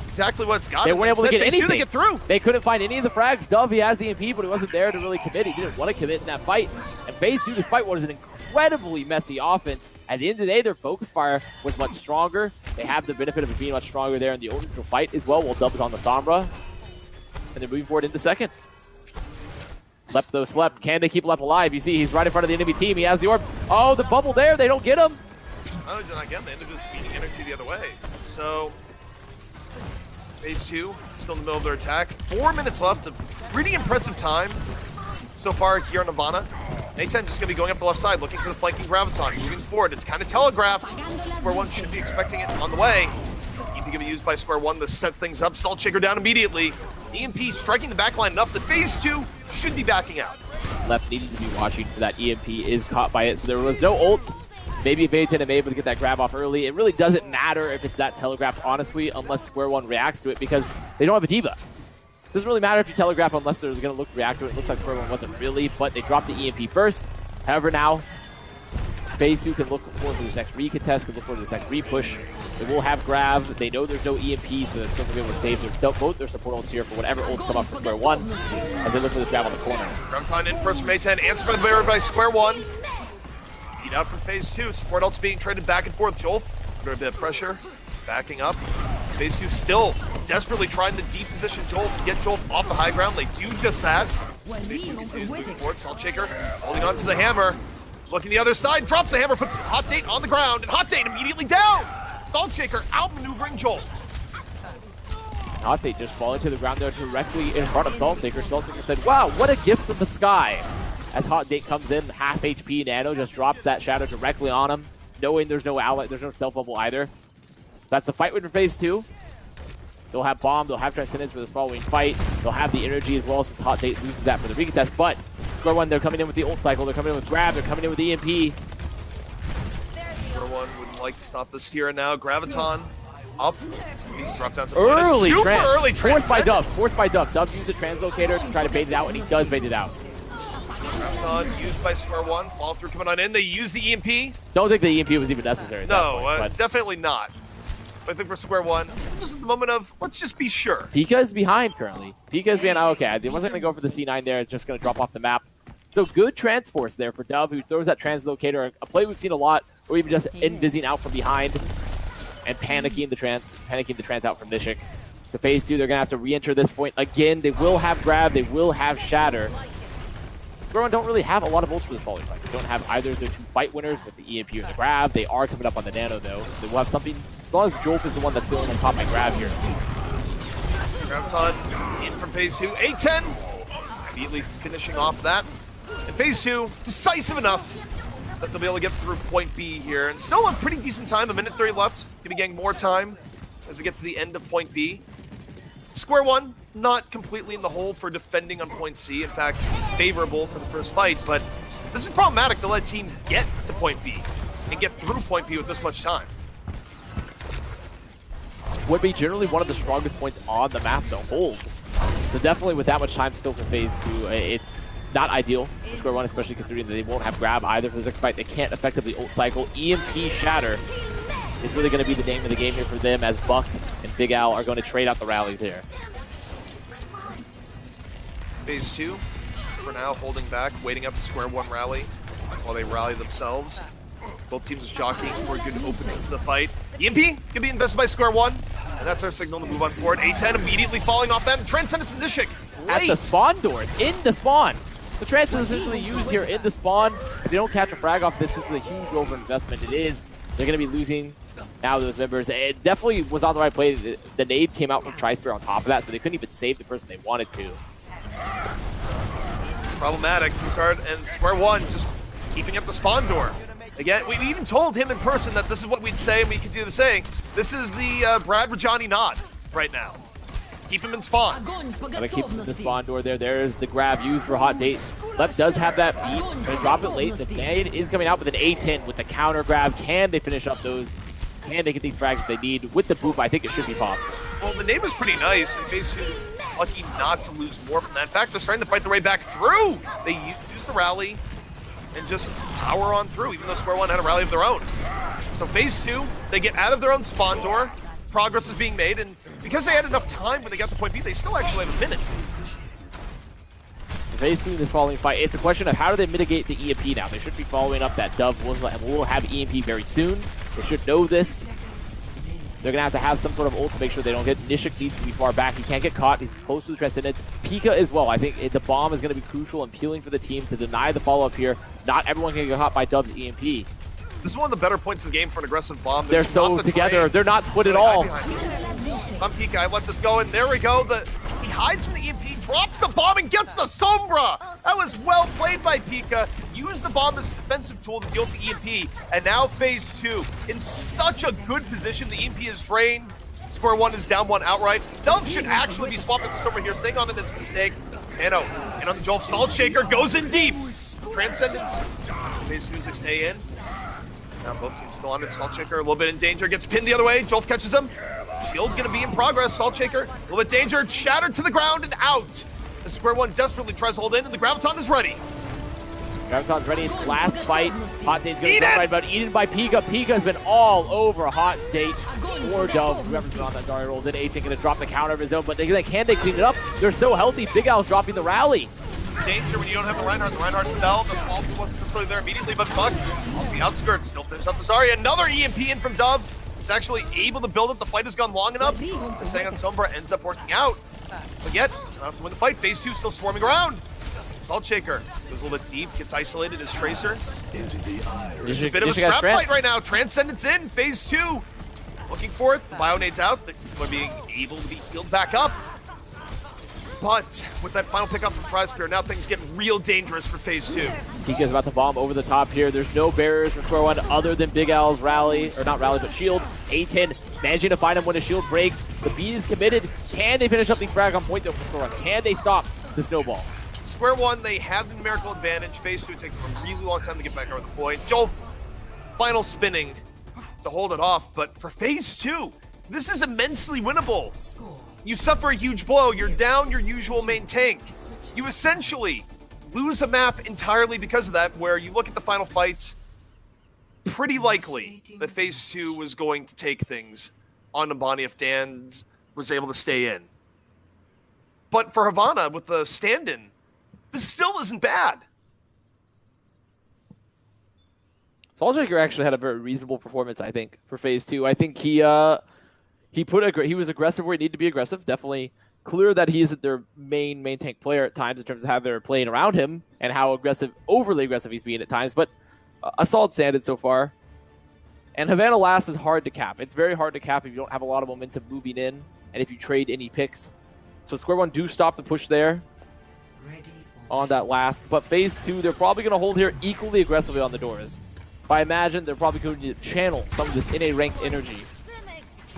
exactly what it's got. They weren't able to get anything. They get through. They couldn't find any of the frags. Dove, he has the EMP, but he wasn't there to really commit. He didn't want to commit in that fight. And Phase 2, despite what is an incredibly messy offense, at the end of the day, their focus fire was much stronger. They have the benefit of it being much stronger there in the neutral fight as well, while Dove is on the Sombra. And they're moving forward into second. Lep, though, slept. Can they keep Lep alive? You see, he's right in front of the enemy team. He has the orb. Oh, the bubble there. They don't get him. Oh, again, they end up just feeding energy the other way. So, Phase 2, still in the middle of their attack. 4 minutes left. A pretty impressive time so far here on Nirvana. A10 just going to be going up the left side, looking for the flanking Graviton. Moving forward, it's kind of telegraphed. Square one should be expecting it on the way. EMP going to be used by Square one to set things up. Salt Shaker down immediately. EMP striking the backline enough that Phase 2 should be backing out. Left needing to be watching for that EMP is caught by it, so there was no ult. Maybe if A10 had been able to get that grab off early, it really doesn't matter if it's that telegraphed, honestly, unless Square one reacts to it, because they don't have a diva. It doesn't really matter if you telegraph unless there's going to look to react to it. It looks like Square one wasn't really, but they dropped the EMP first. However, now Phase 2 can look forward to this next recontest, can look forward to this next repush. They will have grab. They know there's no EMP, so they're still going to be able to save both their support ults here for whatever ults come up for Square one as they look for this grab on the corner. Graviton in first from A10, answered by the barrier by Square one. Beat out from Phase 2. Support ults being traded back and forth. Jolf under a bit of pressure, backing up. Phase 2 still desperately trying the deep position Jolf, get Jolf off the high ground. They do just that. Phase 2 continues moving forward. Salt Shaker holding on to the hammer. Looking the other side, drops the hammer, puts Hot Date on the ground, and Hot Date immediately down! Salt Shaker outmaneuvering Jolt. Hot Date just falling to the ground there directly in front of Salt Shaker. Salt Shaker said, wow, what a gift from the sky. As Hot Date comes in, half HP Nano just drops that shadow directly on him, knowing there's no ally, there's no stealth bubble either. That's the fight win for Phase 2. They'll have Bomb, they'll have Transcendence for this following fight. They'll have the energy as well, since Hot Date loses that for the recontest. But Square one, they're coming in with the ult cycle, they're coming in with grab, they're coming in with EMP. Square one would like to stop this here and now. Graviton up. He's dropped down some early early forced by Dove. Dove used the translocator to try to bait it out, and he does bait it out. Graviton used by Square one. Fall through coming on in. They use the EMP. Don't think the EMP was even necessary. No, definitely not. I think for Square one, just at the moment of, let's just be sure. Pika is behind currently. Pika is behind. Oh, okay, they wasn't going to go for the C9 there. It's just going to drop off the map. So good Transforce there for Dove, who throws that translocator. A play we've seen a lot, or even just invising out from behind and panicking the trans out from Nishik. To Phase 2, they're going to have to re-enter this point again. They will have grab. They will have shatter. Square one don't really have a lot of ults for this following fight. They don't have either of their two fight winners with the EMP or the grab. They are coming up on the Nano, though. So they will have something, as long as Jolf is the one that's still on top by grab here. Graviton in from Phase 2. A10 immediately finishing off that. And Phase 2, decisive enough that they'll be able to get through point B here. And still a pretty decent time, 1:30 left. Gonna be getting more time as it gets to the end of point B. Square one, not completely in the hole for defending on point C. In fact, favorable for the first fight, but this is problematic to let a team get to point B and get through point B with this much time. Would be generally one of the strongest points on the map to hold. So definitely with that much time still for Phase 2, it's not ideal for Square one, especially considering that they won't have grab either for this next fight. They can't effectively ult cycle. EMP Shatter is really going to be the name of the game here for them, as Buck and Big Al are going to trade out the rallies here. Phase 2, for now, holding back, waiting up the Square one rally while they rally themselves. Both teams are jockeying for a good opening to the fight. EMP can be invested by Square one, and that's our signal to move on forward. A10 immediately falling off them. Transcendence from Nishik. At the spawn doors, in the spawn. The trance is essentially used here in the spawn. If they don't catch a frag off this is a huge over-investment. It is. They're going to be losing now those members. It definitely was on the right play. The nade came out from Tri-Spear on top of that, so they couldn't even save the person they wanted to. Problematic to start, and Square one just keeping up the spawn door. Again, we even told him in person that this is what we'd say, and we continue to say. This is the Brad Rajani nod right now. Keep him in spawn. Gotta keep the spawn door there. There's the grab used for Hot Date. Left does have that beat. Gonna drop it late. The nade is coming out with an A10 with the counter grab. Can they finish up those? Can they get these frags if they need? With the boop, I think it should be possible. Well, the name is pretty nice, and basically lucky not to lose more from that. In fact, they're starting to fight their way back through. They use the rally and just power on through, even though Square One had a rally of their own. So phase 2, they get out of their own spawn door. Progress is being made, and because they had enough time when they got to point B, they still actually have a minute. Phase 2 in this following fight, it's a question of how do they mitigate the EMP now. They should be following up that Dove. We'll have EMP very soon. They should know this. They're going to have some sort of ult to make sure they don't get. Nishik needs to be far back. He can't get caught. He's close to the Transcendence. Pika as well. I think the bomb is going to be crucial in peeling for the team to deny the follow-up here. Not everyone can get caught by Dove's EMP. This is one of the better points of the game for an aggressive bomb. They're so together. They're not split at all. I'm Pika. I let this go, and there we go. He hides from the EMP, drops the bomb, and gets the Sombra. That was well played by Pika. Used the bomb as a defensive tool to deal with the EMP, and now phase 2 in such a good position. The EMP is drained. Square One is down 1 outright. Dove should actually be swapping this over here, staying on it is a mistake. Nano, and on the Jolt, Salt Shaker goes in deep. Transcendence. Phase 2 as they stay in. Now both teams still on it. Salt Shaker a little bit in danger, gets pinned the other way. Jolt catches him. Shield gonna be in progress. Salt Shaker a little bit danger, shattered to the ground and out. The Square One desperately tries to hold in, and the Graviton is ready. Graviton's ready. Last fight. Hot Date's gonna go right, but eaten by Pika. Pika's been all over Hot Date or Dove. Whoever's been on that Dari roll. Then 18 gonna drop the counter of his own, but can they clean it up? They're so healthy. Big Al's dropping the rally. Danger when you don't have the Reinhardt. The Reinhardt fell. The fall wasn't necessarily there immediately, but Buck off the outskirts still finished up the Zarya. Another EMP in from Dove. He's actually able to build it. The fight has gone long enough. The Sang on Sombra ends up working out. But yet, it's not enough to win the fight. Phase 2 still swarming around. Salt Shaker goes a little bit deep, gets isolated as Tracer. There's a bit of a scrap fight right now. Transcendence in, phase 2. Looking for it. The Bionade's out. They're being able to be healed back up. But with that final pickup from Tri-Spear, now things get real dangerous for phase 2. Pika's about to bomb over the top here. There's no barriers for Square One other than Big Al's rally, or not rally, but shield. A10 managing to find him when his shield breaks. The beat is committed. Can they finish up these frag on point though for Square One? Can they stop the snowball? Square One, they have the numerical advantage. Phase 2 takes them a really long time to get back over the point. Joel, final spinning to hold it off, but for phase 2, this is immensely winnable. You suffer a huge blow, you're down your usual main tank. You essentially lose a map entirely because of that, where you look at the final fights, pretty likely that phase 2 was going to take things on Nabani if Dan was able to stay in. But for Havana, with the stand-in, this still isn't bad. Salt Shaker actually had a very reasonable performance, I think, for phase 2. I think he was aggressive where he needed to be aggressive. Definitely clear that he isn't their main tank player at times in terms of how they're playing around him and how aggressive, overly aggressive he's being at times. But a solid standard so far. And Havana last is hard to cap. It's very hard to cap if you don't have a lot of momentum moving in and if you trade any picks. So Square One do stop the push there on that last. But phase 2, they're probably going to hold here equally aggressively on the doors. I imagine they're probably going to channel some of this NA ranked energy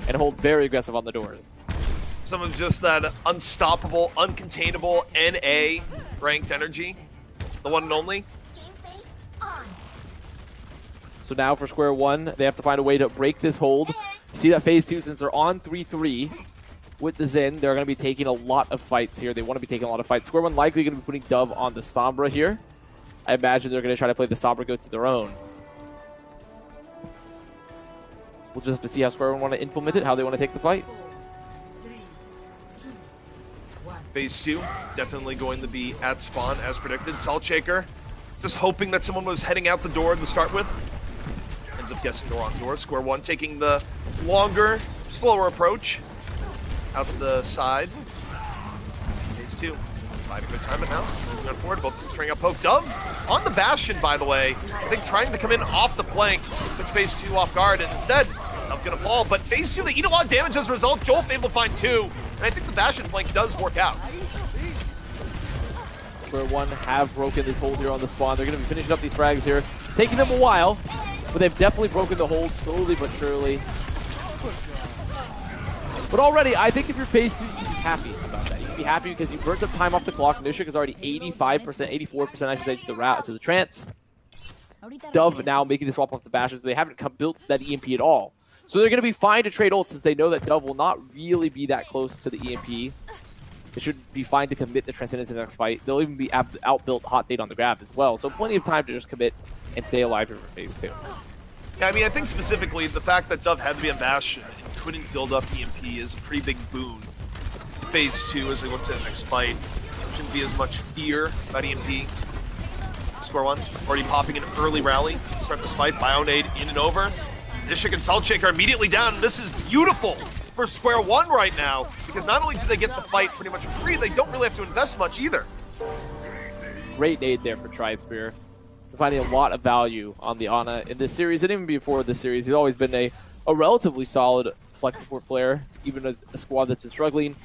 and hold very aggressive on the doors. Some of just that unstoppable, uncontainable NA ranked energy. The one and only. So now for Square One, they have to find a way to break this hold. You see that phase 2, since they're on 3-3 with the Zen, they're going to be taking a lot of fights here. They want to be taking a lot of fights. Square One likely going to be putting Dove on the Sombra here. I imagine they're going to try to play the Sombra goats of their own. We'll just have to see how Square One want to implement it, how they want to take the fight. Phase 2, definitely going to be at spawn as predicted. Salt Shaker, just hoping that someone was heading out the door to start with. Ends up guessing the wrong door. Square One taking the longer, slower approach out the side. Phase 2, finding a good time, but now moving on forward, both teams trying out poke. Dove on the Bastion, by the way. I think trying to come in off the flank, took phase 2 off guard, and instead, Dove gonna fall. But phase 2, they eat a lot of damage as a result. Joel able to find 2, and I think the Bastion flank does work out. Square One have broken this hold here on the spawn. They're going to be finishing up these frags here. Taking them a while. but they've definitely broken the hold slowly but surely. But already, I think if you're FaZe 2, you can be happy about that. You can be happy because you burnt up time off the clock. Nishik is already 85%, 84%, I should say, to the trance. Dove now making the swap off the Bastions. They haven't built that EMP at all. So they're going to be fine to trade ults since they know that Dove will not really be that close to the EMP. It should be fine to commit the Transcendence in the next fight. They'll even be outbuilt Hot Date on the grab as well. So plenty of time to just commit and stay alive here for FaZe 2. Yeah, I mean, I think specifically the fact that Dove had to be on Bastion and couldn't build up EMP is a pretty big boon. FaZe 2 as they look to the next fight. Shouldn't be as much fear about EMP. Square one, already popping an early rally to start this fight. Bionade in and over. Nishik and Salt Shaker immediately down, and this is beautiful for Square One right now, because not only do they get the fight pretty much for free, they don't really have to invest much either. Great nade there for Trispear. Finding a lot of value on the Ana in this series, and even before this series, he's always been a relatively solid flex support player, even a squad that's been struggling.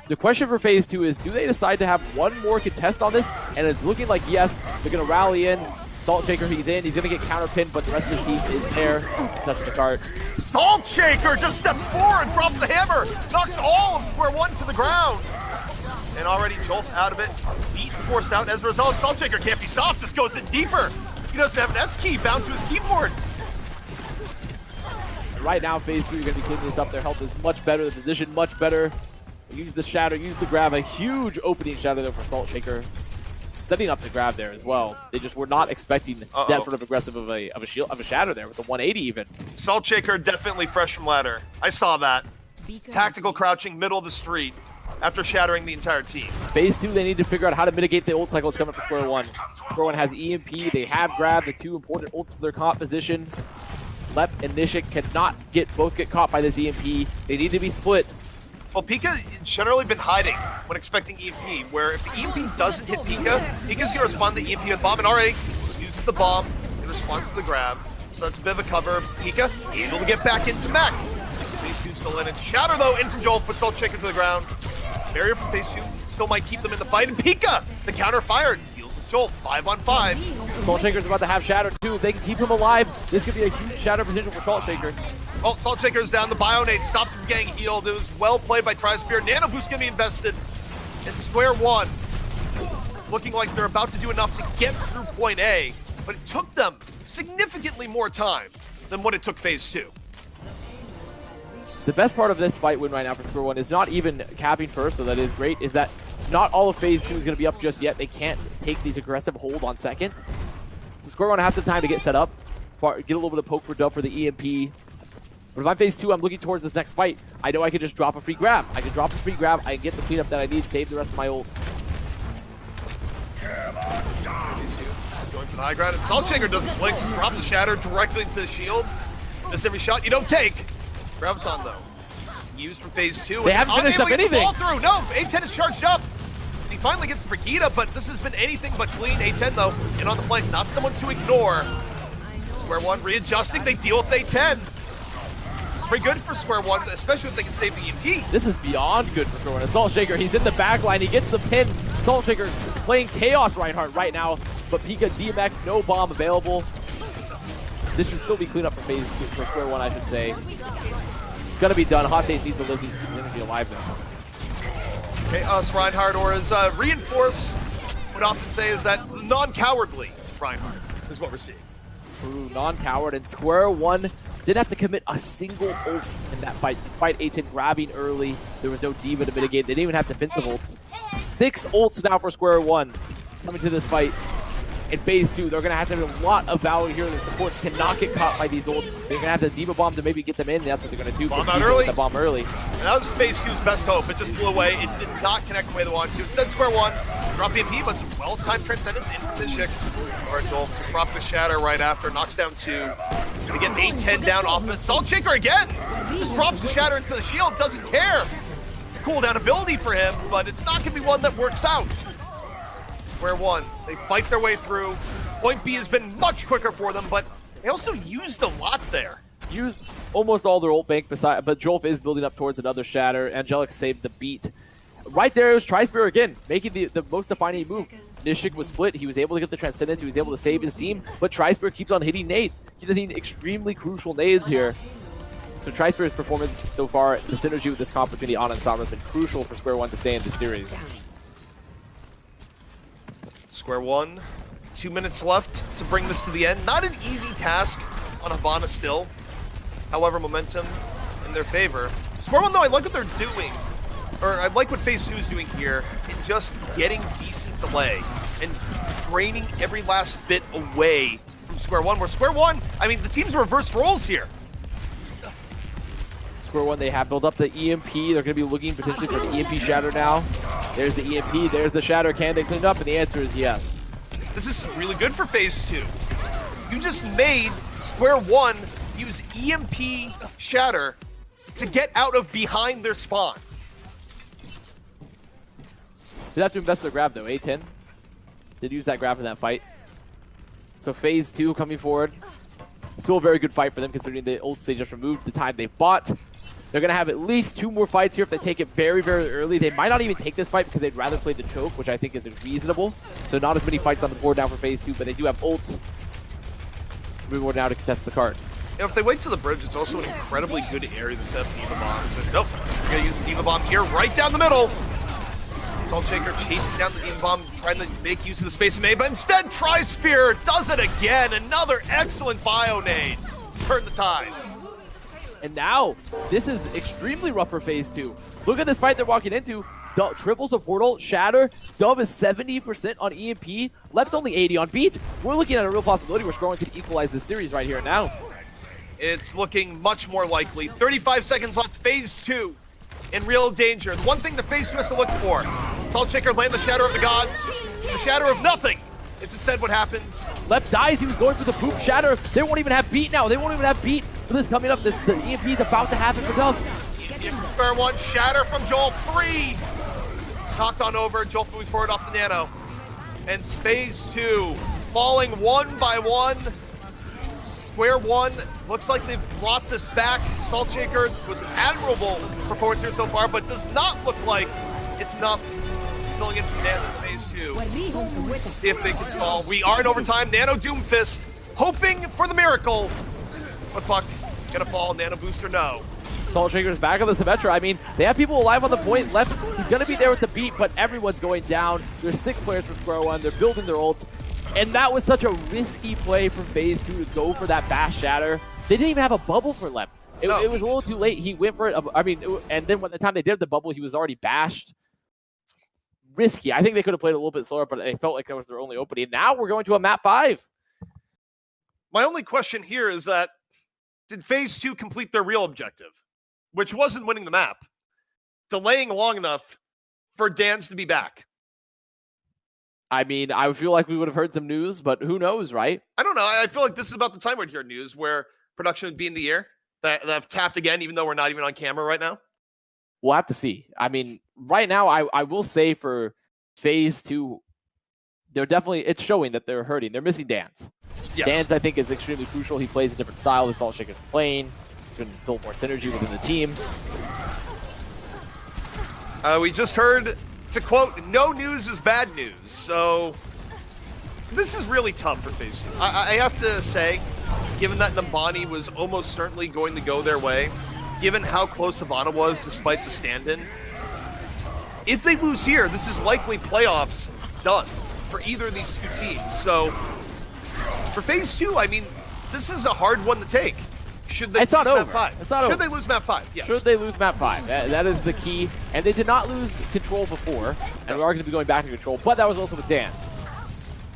The question for FaZe 2 is, do they decide to have one more contest on this? And it's looking like, yes, they're going to rally in. Salt Shaker, he's in. He's going to get counter-pinned, but the rest of the team is there. Touching the cart. Salt Shaker just steps forward, drops the hammer, knocks all of Square One to the ground. And already Jolt out of it, beat forced out. As a result, Salt Shaker can't be stopped, just goes in deeper. He doesn't have an S key bound to his keyboard. Right now, FaZe 2 are going to be cleaning this up. Their health is much better, the position much better. Use the shadow, use the grab. A huge opening shadow there for Salt Shaker. Setting up the grab there as well. They just were not expecting that sort of aggressive of a shadow there with the 180 even. Salt Shaker definitely fresh from ladder. I saw that. Tactical crouching, middle of the street, after shattering the entire team. FaZe 2, they need to figure out how to mitigate the ult cycle that's coming up for Square One. Square One has EMP. They have grabbed the two important ults for their comp position. Lep and Nishik cannot both get caught by this EMP. They need to be split. Well, Pika generally been hiding when expecting EMP, where if the EMP doesn't hit Pika, Pika's going to respond to the EMP with bomb, and already uses the bomb in response to the grab. So that's a bit of a cover. Pika able to get back into mech. FaZe 2 still in it. Shatter, though, in from Jolt, puts Salt Shaker to the ground. Barrier from FaZe 2 still might keep them in the fight, and Pika, the counter fired, deals with Jolt, 5-on-5. Salt Shaker's about to have Shatter, too. If they can keep him alive, this could be a huge Shatter potential for Salt Shaker. Oh, Salt Shaker's down. The Bionade stopped from getting healed. It was well played by Trispear. Nano Boost going to be invested in Square One. Looking like they're about to do enough to get through point A, but it took them significantly more time than what it took FaZe 2. The best part of this fight win right now for Square One is not even capping first, so that is great, is that not all of FaZe 2 is going to be up just yet. They can't take these aggressive hold on second. So Square One has some time to get set up, get a little bit of poke for Dub for the EMP. But if I'm FaZe 2, I'm looking towards this next fight. I know I can just drop a free grab. I can drop a free grab, I can get the cleanup that I need, save the rest of my ults. Going for the high ground. Salt Shaker doesn't blink, just drops the shatter directly into the shield. Miss every shot you don't take. Graviton, though. Used from FaZe 2. They haven't finished up anything. Through. No, A10 is charged up. He finally gets the Brigida, but this has been anything but clean. A10, though, in on the flank. Not someone to ignore. Square One readjusting. They deal with A10. It's pretty good for Square One, especially if they can save the EMP. This is beyond good for Square One. Salt Shaker, he's in the back line. He gets the pin. Salt Shaker playing Chaos Reinhardt right now, but Pika DMX, no bomb available. This should still be cleaned up for FaZe 2, for Square One, I should say. It's gonna be done. Hot Date needs to live these energy alive now. Chaos Reinhardt, or as Reinforce would often say, is that non-cowardly Reinhardt is what we're seeing. True, non-coward, and Square One didn't have to commit a single ult in that fight. Despite A10 grabbing early, there was no Diva to mitigate. They didn't even have defensive ults. 6 ults now for Square One coming to this fight. In FaZe 2, they're going to have to have a lot of value here. The supports cannot get caught by these ults. They're going to have the Diva bomb to maybe get them in. That's what they're going to do. Bomb out early. The bomb early. And that was FaZe 2's best hope. It just flew away. It did not connect the way they wanted to. Instead, Square One drop EMP, but some well-timed Transcendence in from Nishik. Alright, Joel, drop the Shatter right after. Knocks down 2. They get A10 down offense. Salt Shaker again! Just drops the Shatter into the shield. Doesn't care. It's a cooldown ability for him, but it's not going to be one that works out. Square One, they fight their way through. Point B has been much quicker for them, but they also used a lot there. Used almost all their ult bank, but Jolf is building up towards another Shatter. Angelic saved the beat. right there was Tri-Spear again, making the most defining move. Nishik was split. He was able to get the Transcendence. He was able to save his team, but Tri-Spear keeps on hitting nades. He's hitting extremely crucial nades here. So Tri-Spear's performance so far, the synergy with this comp between the Ana and Sombra has been crucial for Square One to stay in this series. Square One, 2 minutes left to bring this to the end. Not an easy task on Havana still. However, momentum in their favor. Square One, though, I like what they're doing. Or I like what Phase 2 is doing here in just getting decent delay and draining every last bit away from Square One. Where Square One, I mean, the team's reversed roles here. Square One, they have built up the EMP. They're going to be looking potentially for the EMP Shatter now. There's the EMP, there's the Shatter. Can they clean it up? And the answer is yes. This is really good for Phase 2. You just made Square One use EMP Shatter to get out of behind their spawn. Did have to invest their grab though, A10. Did use that grab in that fight. So Phase 2 coming forward. Still a very good fight for them considering the ults they just removed, the time they bought. They're going to have at least 2 more fights here if they take it very, very early. They might not even take this fight because they'd rather play the choke, which I think is reasonable. So not as many fights on the board now for Phase 2, but they do have ults. Moving on now to contest the card. Yeah, if they wait to the bridge, it's also an incredibly good area to set up D.Va bombs. And nope, you're going to use the D.Va bombs here right down the middle. Saltshaker chasing down the D.Va bomb, trying to make use of the space made, but instead Tri-Spear does it again. Another excellent bio nade. Turn the tide. And now, this is extremely rough for Phase 2. Look at this fight they're walking into. Triples of Portal, Shatter, Dove is 70% on EMP, Lep's only 80 on Beat. We're looking at a real possibility where Square One could equalize this series right here and now. It's looking much more likely. 35 seconds left, Phase 2 in real danger. The one thing the Phase 2 has to look for, Saltshaker land the Shatter of the Gods, the Shatter of nothing is instead what happens. Lep dies, he was going for the Boop Shatter. They won't even have Beat now, they won't even have Beat for this coming up. The EMP is about to happen for Dove. EMP from Square One, Shatter from Joel, 3. Knocked on over, Joel moving forward off the Nano. And Phase 2 falling one by one. Square One looks like they've brought this back. Saltshaker was an admirable performance here so far, but does not look like it's enough. Filling in for Nano in Phase 2. See if they can stall. We are in overtime. Nano Doomfist hoping for the miracle. But Buck, gonna fall. Nano Booster, no. Saltshaker's back on the Symmetra. I mean, they have people alive on the point. Left, he's going to be there with the Beat, but everyone's going down. There's 6 players from Square One. They're building their ults. And that was such a risky play from Phase 2 to go for that Bash Shatter. They didn't even have a bubble for Lep. It was a little too late. He went for it. I mean, and then when the time they did the bubble, he was already bashed. Risky. I think they could have played a little bit slower, but they felt like that was their only opening. Now we're going to a map 5. My only question here is that, did Phase 2 complete their real objective? Which wasn't winning the map, delaying long enough for Dan's to be back. I mean, I feel like we would have heard some news, but who knows, right? I don't know. I feel like this is about the time we'd hear news where production would be in the air, that have tapped again, even though we're not even on camera right now. We'll have to see. I mean, right now, I will say for Phase 2, they're definitely, it's showing that they're hurting. They're missing Dan's. Yes. Dan's, I think, is extremely crucial. He plays a different style than Saltshaker's playing. It's going to build more synergy within the team. We just heard, to quote, no news is bad news. So this is really tough for Phase 2. I have to say, given that Nambani was almost certainly going to go their way, given how close Havana was despite the stand-in, if they lose here, this is likely playoffs done for either of these 2 teams. So for Phase 2, I mean, this is a hard one to take. Should they lose map 5? It's not over. Should they lose map 5? Yes. Should they lose map 5? That is the key. And they did not lose control before, and we are going to be going back to control, but that was also with Dan's.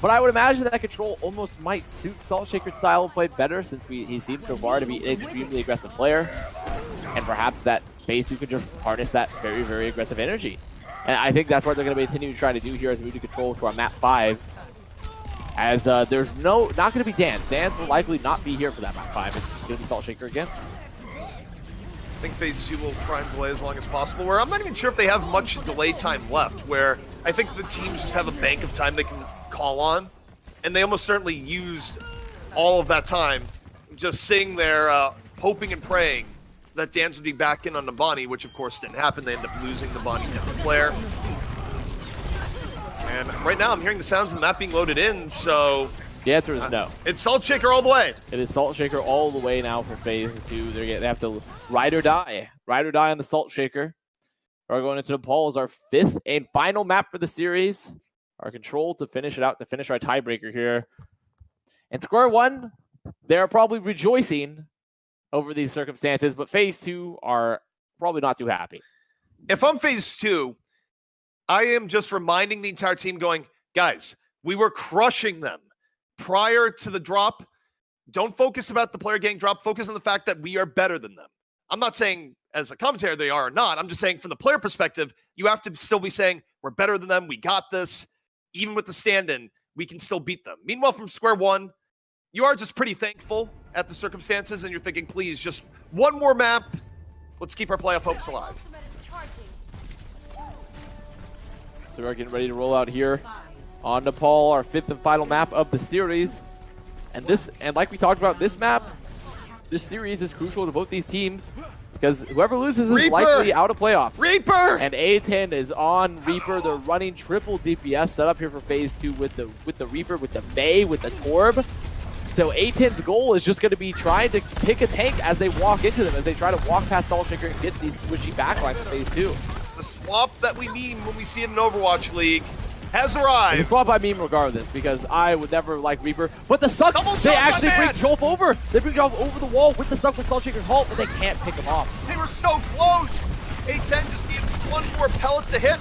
But I would imagine that control almost might suit Saltshaker's style of play better, since he seems so far to be an extremely aggressive player. And perhaps that Phase 2 can just harness that very, very aggressive energy. And I think that's what they're going to be continuing to try to do here as we move to control to our map 5. As there's not going to be Dan's. Dan's will likely not be here for that map 5. It's going to be Saltshaker again. I think Phase 2 will try and delay as long as possible, where I'm not even sure if they have much delay time left, where I think the teams just have a bank of time they can call on, and they almost certainly used all of that time just sitting there hoping and praying that Dan's would be back in on Nambani, which of course didn't happen. They ended up losing Nambani down player. And right now I'm hearing the sounds of the map being loaded in, so... The answer is no. It's Salt Shaker all the way. It is Salt Shaker all the way now for phase 2. They have to ride or die. Ride or die on the Salt Shaker. We're going into Nepal as our 5th and final map for the series. Our control to finish it out, to finish our tiebreaker here. And Square One, they're probably rejoicing over these circumstances, but phase 2 are probably not too happy. If I'm phase 2, I am just reminding the entire team going, guys, we were crushing them prior to the drop. Don't focus about the player getting dropped. Focus on the fact that we are better than them. I'm not saying as a commentator they are or not. I'm just saying from the player perspective, you have to still be saying we're better than them. We got this. Even with the stand-in, we can still beat them. Meanwhile, from Square One, you are just pretty thankful at the circumstances, and you're thinking, please, just one more map. Let's keep our playoff hopes alive. So we're getting ready to roll out here on Nepal, our 5th and final map of the series. And like we talked about, this map, this series is crucial to both these teams because whoever loses is likely out of playoffs. Reaper! And A10 is on Reaper. They're running triple DPS set up here for phase 2 with the Reaper, with the Mei, with the Torb. So A10's goal is just going to be trying to pick a tank as they walk into them, as they try to walk past Salt Shaker and get these squishy backlines for phase 2. The swap that we mean when we see it in Overwatch League has arrived. The swap I mean regardless, because I would never like Reaper. But the suck, they actually bring Jolf over. They bring Jolf over the wall with the suck with Salt Shaker's halt, but they can't pick him off. They were so close. A10 just needed one more pellet to hit.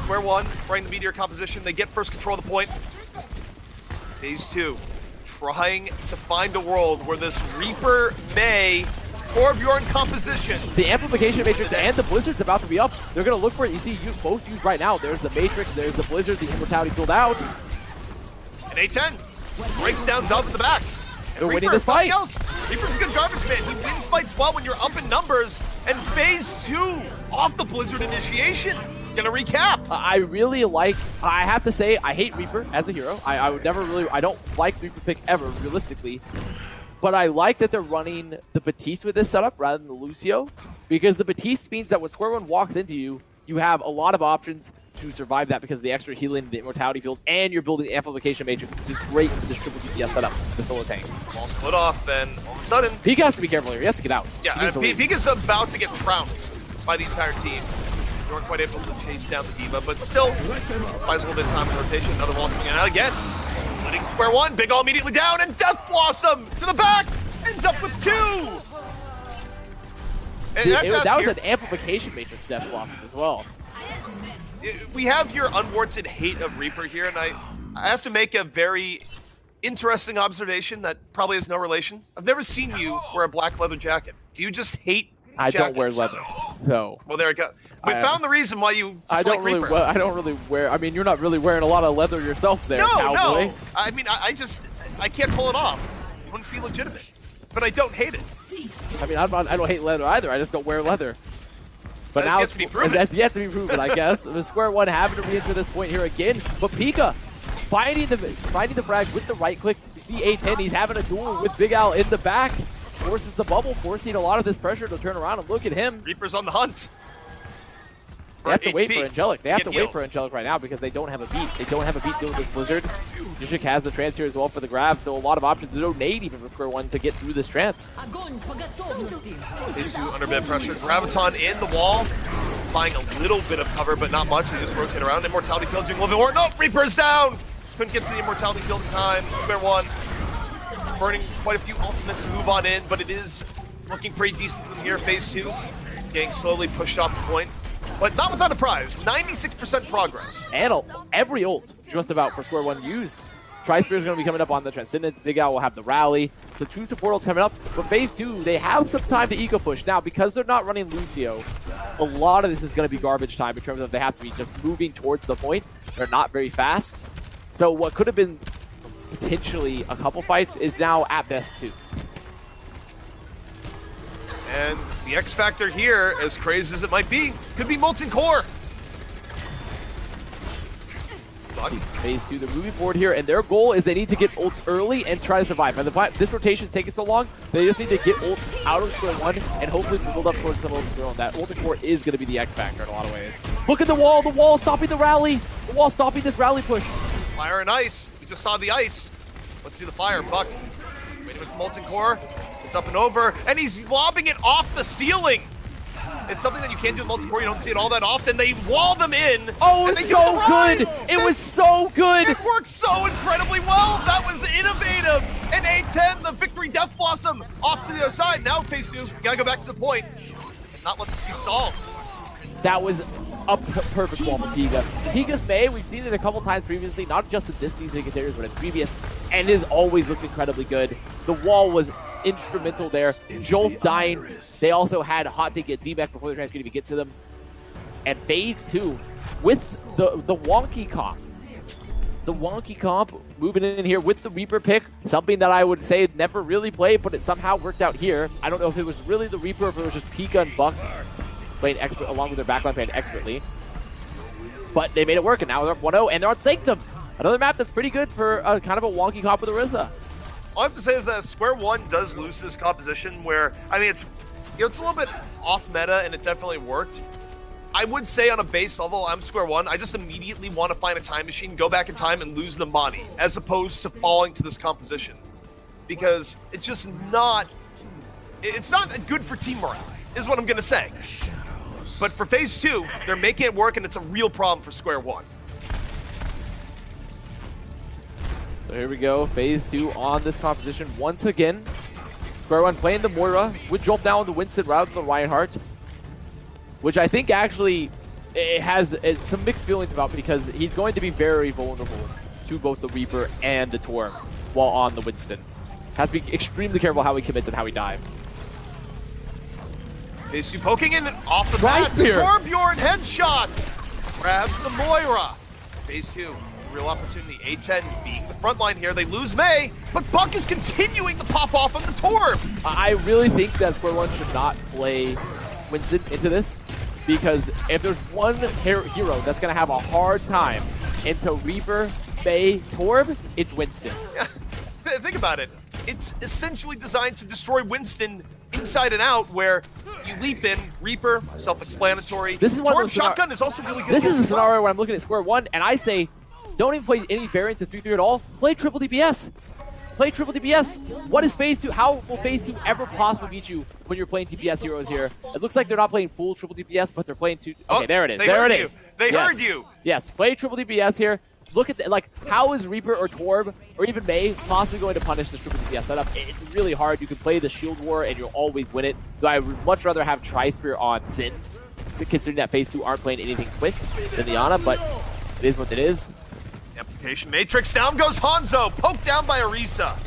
Square One, running the Meteor composition. They get first control of the point. Phase 2, trying to find a world where this Reaper Mei Torbjorn composition. The Amplification Matrix and the Blizzard's about to be up. They're going to look for it. You see both used right now. There's the Matrix, there's the Blizzard, the Immortality filled out. And A10 breaks down Dove in the back. And they're winning this fight. Reaper's a good garbage man. He wins fights well when you're up in numbers. And phase 2 off the Blizzard initiation. Gonna recap. I really like, I have to say, I hate Reaper as a hero. I would never really, I don't like Reaper pick ever, realistically. But I like that they're running the Batiste with this setup rather than the Lucio, because the Batiste means that when Square One walks into you, you have a lot of options to survive that because of the extra healing, the Immortality field, and you're building the Amplification Matrix, which is great for this triple DPS setup, the solo tank. All split off, then all of a sudden... Pika has to be careful here. He has to get out. Yeah, Pika's about to get trounced by the entire team. They weren't quite able to chase down the Diva, but still, buys a little bit of time in rotation. Another wall coming out again. Splitting Square One, Big All immediately down, and Death Blossom to the back, ends up with 2! That was an Amplification Matrix Death Blossom as well. We have your unwarranted hate of Reaper here, and I have to make a very interesting observation that probably has no relation. I've never seen you wear a black leather jacket. Do you just hate I jackets? Don't wear leather, so... Well, there we go. We found the reason why you dislike Reaper. I don't really wear... I mean, you're not really wearing a lot of leather yourself there, cowboy. No. I mean, I can't pull it off. It wouldn't feel legitimate. But I don't hate it. I mean, I don't hate leather either. I just don't wear leather. But that's now yet to be proven. That's yet to be proven, I guess. The Square One having to re-enter this point here again. But Pika finding the frag with the right click. You see A10, he's having a duel with Big Al in the back. Forces the bubble, forcing a lot of this pressure to turn around and look at him. Reaper's on the hunt. They have to wait for Angelic. They have to wait for Angelic right now because they don't have a beat. They don't have a beat dealing with this Blizzard. Jishik has the trance here as well for the grab, so a lot of options. There's no nade even for Square One to get through this trance. These two under bit pressure. Graviton in the wall, buying a little bit of cover, but not much. They just rotate around. Immortality field doing a little bit more. No, Reaper's down! Couldn't get to the Immortality field in time. Square One burning quite a few ultimates to move on in, but it is looking pretty decent for them here. Phase 2, getting slowly pushed off the point. But not without a prize. 96% progress. And every ult just about for Square One used. Tri-Spear is going to be coming up on the Transcendence. Big Al will have the rally. So 2 support ults coming up. But phase 2, they have some time to eco push. Now, because they're not running Lucio, a lot of this is going to be garbage time in terms of they have to be just moving towards the point. They're not very fast. So what could have been potentially a couple fights is now at best 2. And the X factor here, as crazy as it might be, could be Molten Core. Buck. Phase 2, they're moving forward here, and their goal is they need to get ults early and try to survive. And this rotation's taking so long, they just need to get ults out of square one and hopefully build up towards some ults of their own. That ultimate core is going to be the X factor in a lot of ways. Look at the wall stopping the rally. The wall stopping this rally push. Fire and ice. We just saw the ice. Let's see the fire. Buck waiting with Molten Core. It's up and over, and he's lobbing it off the ceiling. It's something that you can't do with Molten Core. You don't see it all that often. They wall them in. Oh, it was so good. It was so good. It worked so incredibly well. That was innovative. And A10, the victory Death Blossom off to the other side. Now phase 2, you gotta go back to the point and not let this be stalled. That was a perfect wall for Giga. Giga's May, we've seen it a couple times previously, not just in this season of Contenders, but in previous, and has always looked incredibly good. The wall was instrumental there. Jolf dying. They also had Hot to get D-back before the transfer could even get to them. And phase 2, with the wonky comp. The wonky comp moving in here with the Reaper pick, something that I would say never really played, but it somehow worked out here. I don't know if it was really the Reaper or if it was just Pika and Buck playing expert along with their backline playing expertly. But they made it work, and now they're up 1-0, and they're on Sanctum. Another map that's pretty good for a kind of a wonky comp with Orisa. All I have to say is that Square One does lose this composition where, I mean, it's a little bit off meta, and it definitely worked. I would say on a base level, I'm Square One. I just immediately want to find a time machine, go back in time, and lose the money, as opposed to falling to this composition. Because it's just not, it's not good for team morale, is what I'm going to say. But for phase 2, they're making it work, and it's a real problem for Square One. So here we go, phase 2 on this composition once again. Square One playing the Moira with Jolt down the Winston rather than the Reinhardt, which I think actually it has some mixed feelings about because he's going to be very vulnerable to both the Reaper and the Torm while on the Winston. Has to be extremely careful how he commits and how he dives. Phase 2 poking in off the back. The Torbjorn headshot grabs the Moira. Phase 2, real opportunity. A10 being the front line here. They lose May, but Buck is continuing the pop off of the Torb. I really think that Square One should not play Winston into this, because if there's one hero that's going to have a hard time into Reaper, May, Torb, it's Winston. Yeah. Think about it. It's essentially designed to destroy Winston inside and out, where you leap in, Reaper, self-explanatory. This is one Torb of those shotgun is also really good. This is a scenario where I'm looking at Square One, and I say, don't even play any variants of 3-3 at all. Play triple DPS. Play triple DPS. What is phase 2? How will phase 2 ever possibly beat you when you're playing DPS heroes here? It looks like they're not playing full triple DPS, but they're playing two. Okay, there it is. There it is. They heard you. Yes, play triple DPS here. Look at like, how is Reaper or Torb or even May possibly going to punish the triple DPS setup? It's really hard. You can play the Shield War and you'll always win it. Though I would much rather have Tri-Spear on Xin, considering that phase 2 aren't playing anything quick than the Ana, but it is what it is. Amplification Matrix, down goes Hanzo, poked down by Orisa.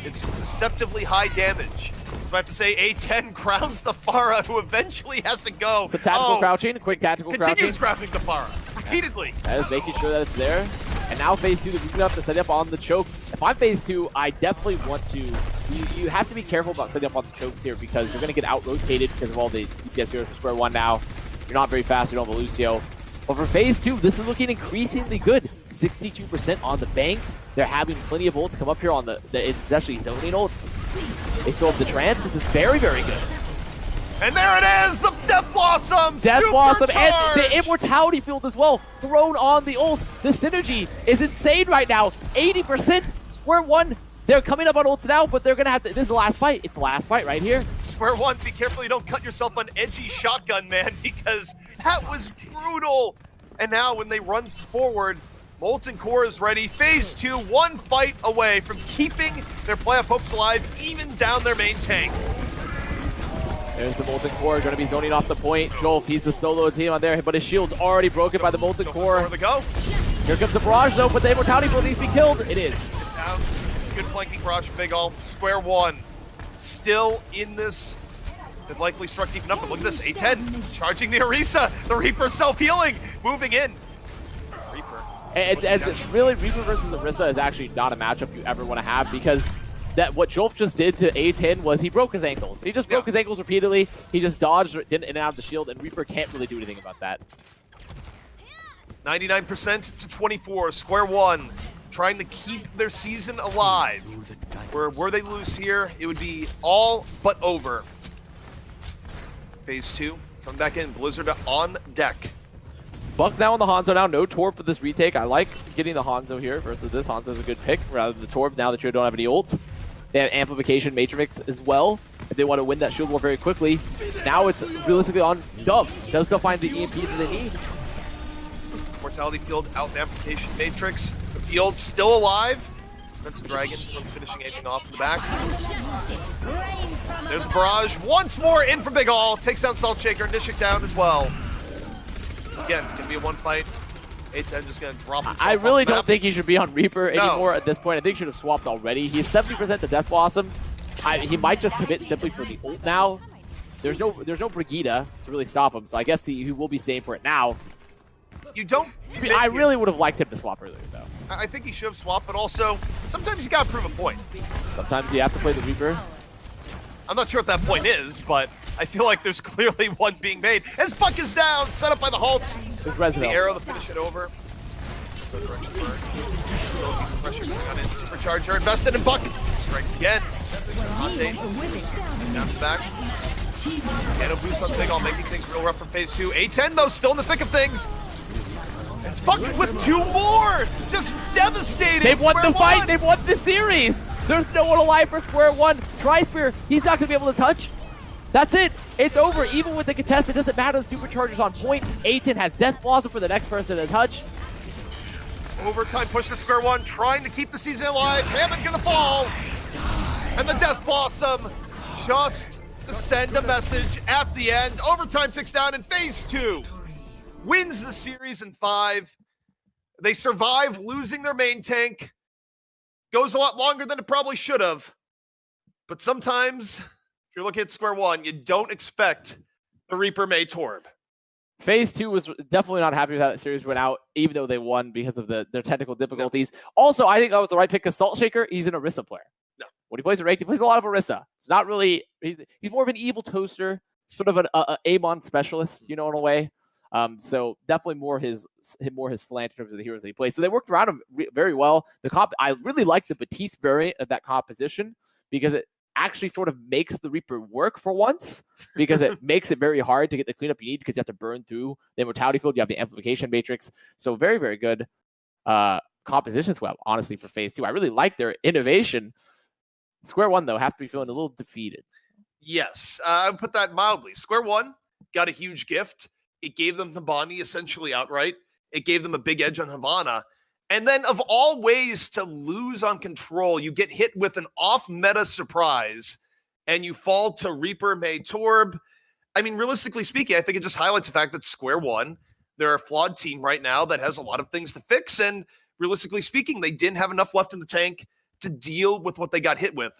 It's deceptively high damage. So I have to say, A10 crowns the Pharah, who eventually has to go. Some tactical crouching, quick tactical continues crouching. Continues crouching the Pharah, repeatedly. That is making sure that it's there. And now phase 2, they're moving up to set up on the choke. If I'm phase 2, I definitely want to, you have to be careful about setting up on the chokes here, because you're going to get out-rotated because of all the DPS heroes for Square One now. You're not very fast, you don't have a Lucio. But for phase 2, this is looking increasingly good. 62% on the bank. They're having plenty of ults come up here on it's actually zoning ults. They still have the trance. This is very, very good. And there it is, the Death Blossom! Death Blossom and the Immortality Field as well, thrown on the ult. The synergy is insane right now. 80%, Square One. They're coming up on ults now, but they're going to have to, this is the last fight. It's the last fight right here. Square One, be careful you don't cut yourself an edgy shotgun, man, because that was brutal. And now when they run forward, Molten Core is ready. Phase 2, one fight away from keeping their playoff hopes alive, even down their main tank. There's the Molten Core, going to be zoning off the point. Jolf, he's the solo team on there, but his shield's already broken by the Molten Core. Here comes the barrage though, but the Immortality will need to be killed. It is. It's down. It's a good flanking barrage from Big Ol. Square One still in this. They've likely struck deep enough, but look at this. A10 charging the Orisa. The Reaper self-healing, moving in. Reaper. And really, Reaper versus Orisa is actually not a matchup you ever want to have, because what Jolf just did to A10 was he broke his ankles. He just broke his ankles repeatedly. He just dodged in and out of the shield, and Reaper can't really do anything about that. 99% to 24. Square one, trying to keep their season alive. Were they lose here, it would be all but over. Phase 2, coming back in. Blizzard on deck. Buck now on the Hanzo now. No Torb for this retake. I like getting the Hanzo here versus this. Hanzo's a good pick rather than the Torb now that you don't have any ult. They have Amplification Matrix as well. If they want to win that shield war very quickly. Now it's realistically on Dove. Does Dove find the EMP that they need? Mortality field out the Amplification Matrix. The field's still alive. That's Dragon finishing anything off in the back. There's a barrage once more in for Big All. Takes down Salt Shaker. Nishik down as well. Again, gonna be a one fight. A10 just gonna drop himself. I really don't think he should be on Reaper anymore at this point. I think he should have swapped already. He's 70% to Death Blossom. He might just commit simply for the ult now. There's no Brigida to really stop him, so I guess he will be staying for it now. You don't. I really would have liked him to swap earlier, though. I think he should have swapped, but also sometimes you gotta prove a point. Sometimes you have to play the Reaper. I'm not sure what that point is, but I feel like there's clearly one being made. As Buck is down, set up by the halt. The arrow to finish it over. Some pressure coming on in. Supercharger invested in Buck. Strikes again. Hot take. Down to the back. And a boost on Big All, making things real rough for phase 2. A10 though, still in the thick of things. It's Buck with 2 more. Just devastating. They've won the fight. They've won the series. There's no one alive for Square One. Tri-Spear, he's not going to be able to touch. That's it. It's over. Even with the contest, it doesn't matter. The Supercharger's on point. A10 has Death Blossom for the next person to touch. Overtime push for Square One, trying to keep the season alive. Hammond gonna fall. And the Death Blossom just to send a message at the end. Overtime ticks down in phase 2. Wins the series in 5. They survive losing their main tank. Goes a lot longer than it probably should have. But sometimes, if you're looking at Square One, you don't expect the Reaper May Torb. Phase 2 was definitely not happy with how that series went out, even though they won because of their technical difficulties. Yep. Also, I think that was the right pick because Salt Shaker, he's an Orisa player. No. When he plays a ranked, he plays a lot of Orisa. It's not really, he's more of an evil toaster, sort of an Amon specialist, in a way. So definitely more his slant in terms of the heroes that he plays. So they worked around him very well. I really like the Batiste variant of that composition because it actually sort of makes the Reaper work for once because it makes it very hard to get the cleanup you need because you have to burn through the Immortality Field. You have the Amplification Matrix. So very, very good composition swap, honestly, for phase 2. I really like their innovation. Square One, though, have to be feeling a little defeated. Yes, I would put that mildly. Square One got a huge gift. It gave them Nabani essentially outright. It gave them a big edge on Havana. And then of all ways to lose on control, you get hit with an off-meta surprise and you fall to Reaper May Torb. I mean, realistically speaking, I think it just highlights the fact that Square One, they're a flawed team right now that has a lot of things to fix. And realistically speaking, they didn't have enough left in the tank to deal with what they got hit with.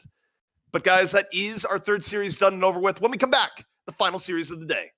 But guys, that is our 3rd series done and over with. When we come back, the final series of the day.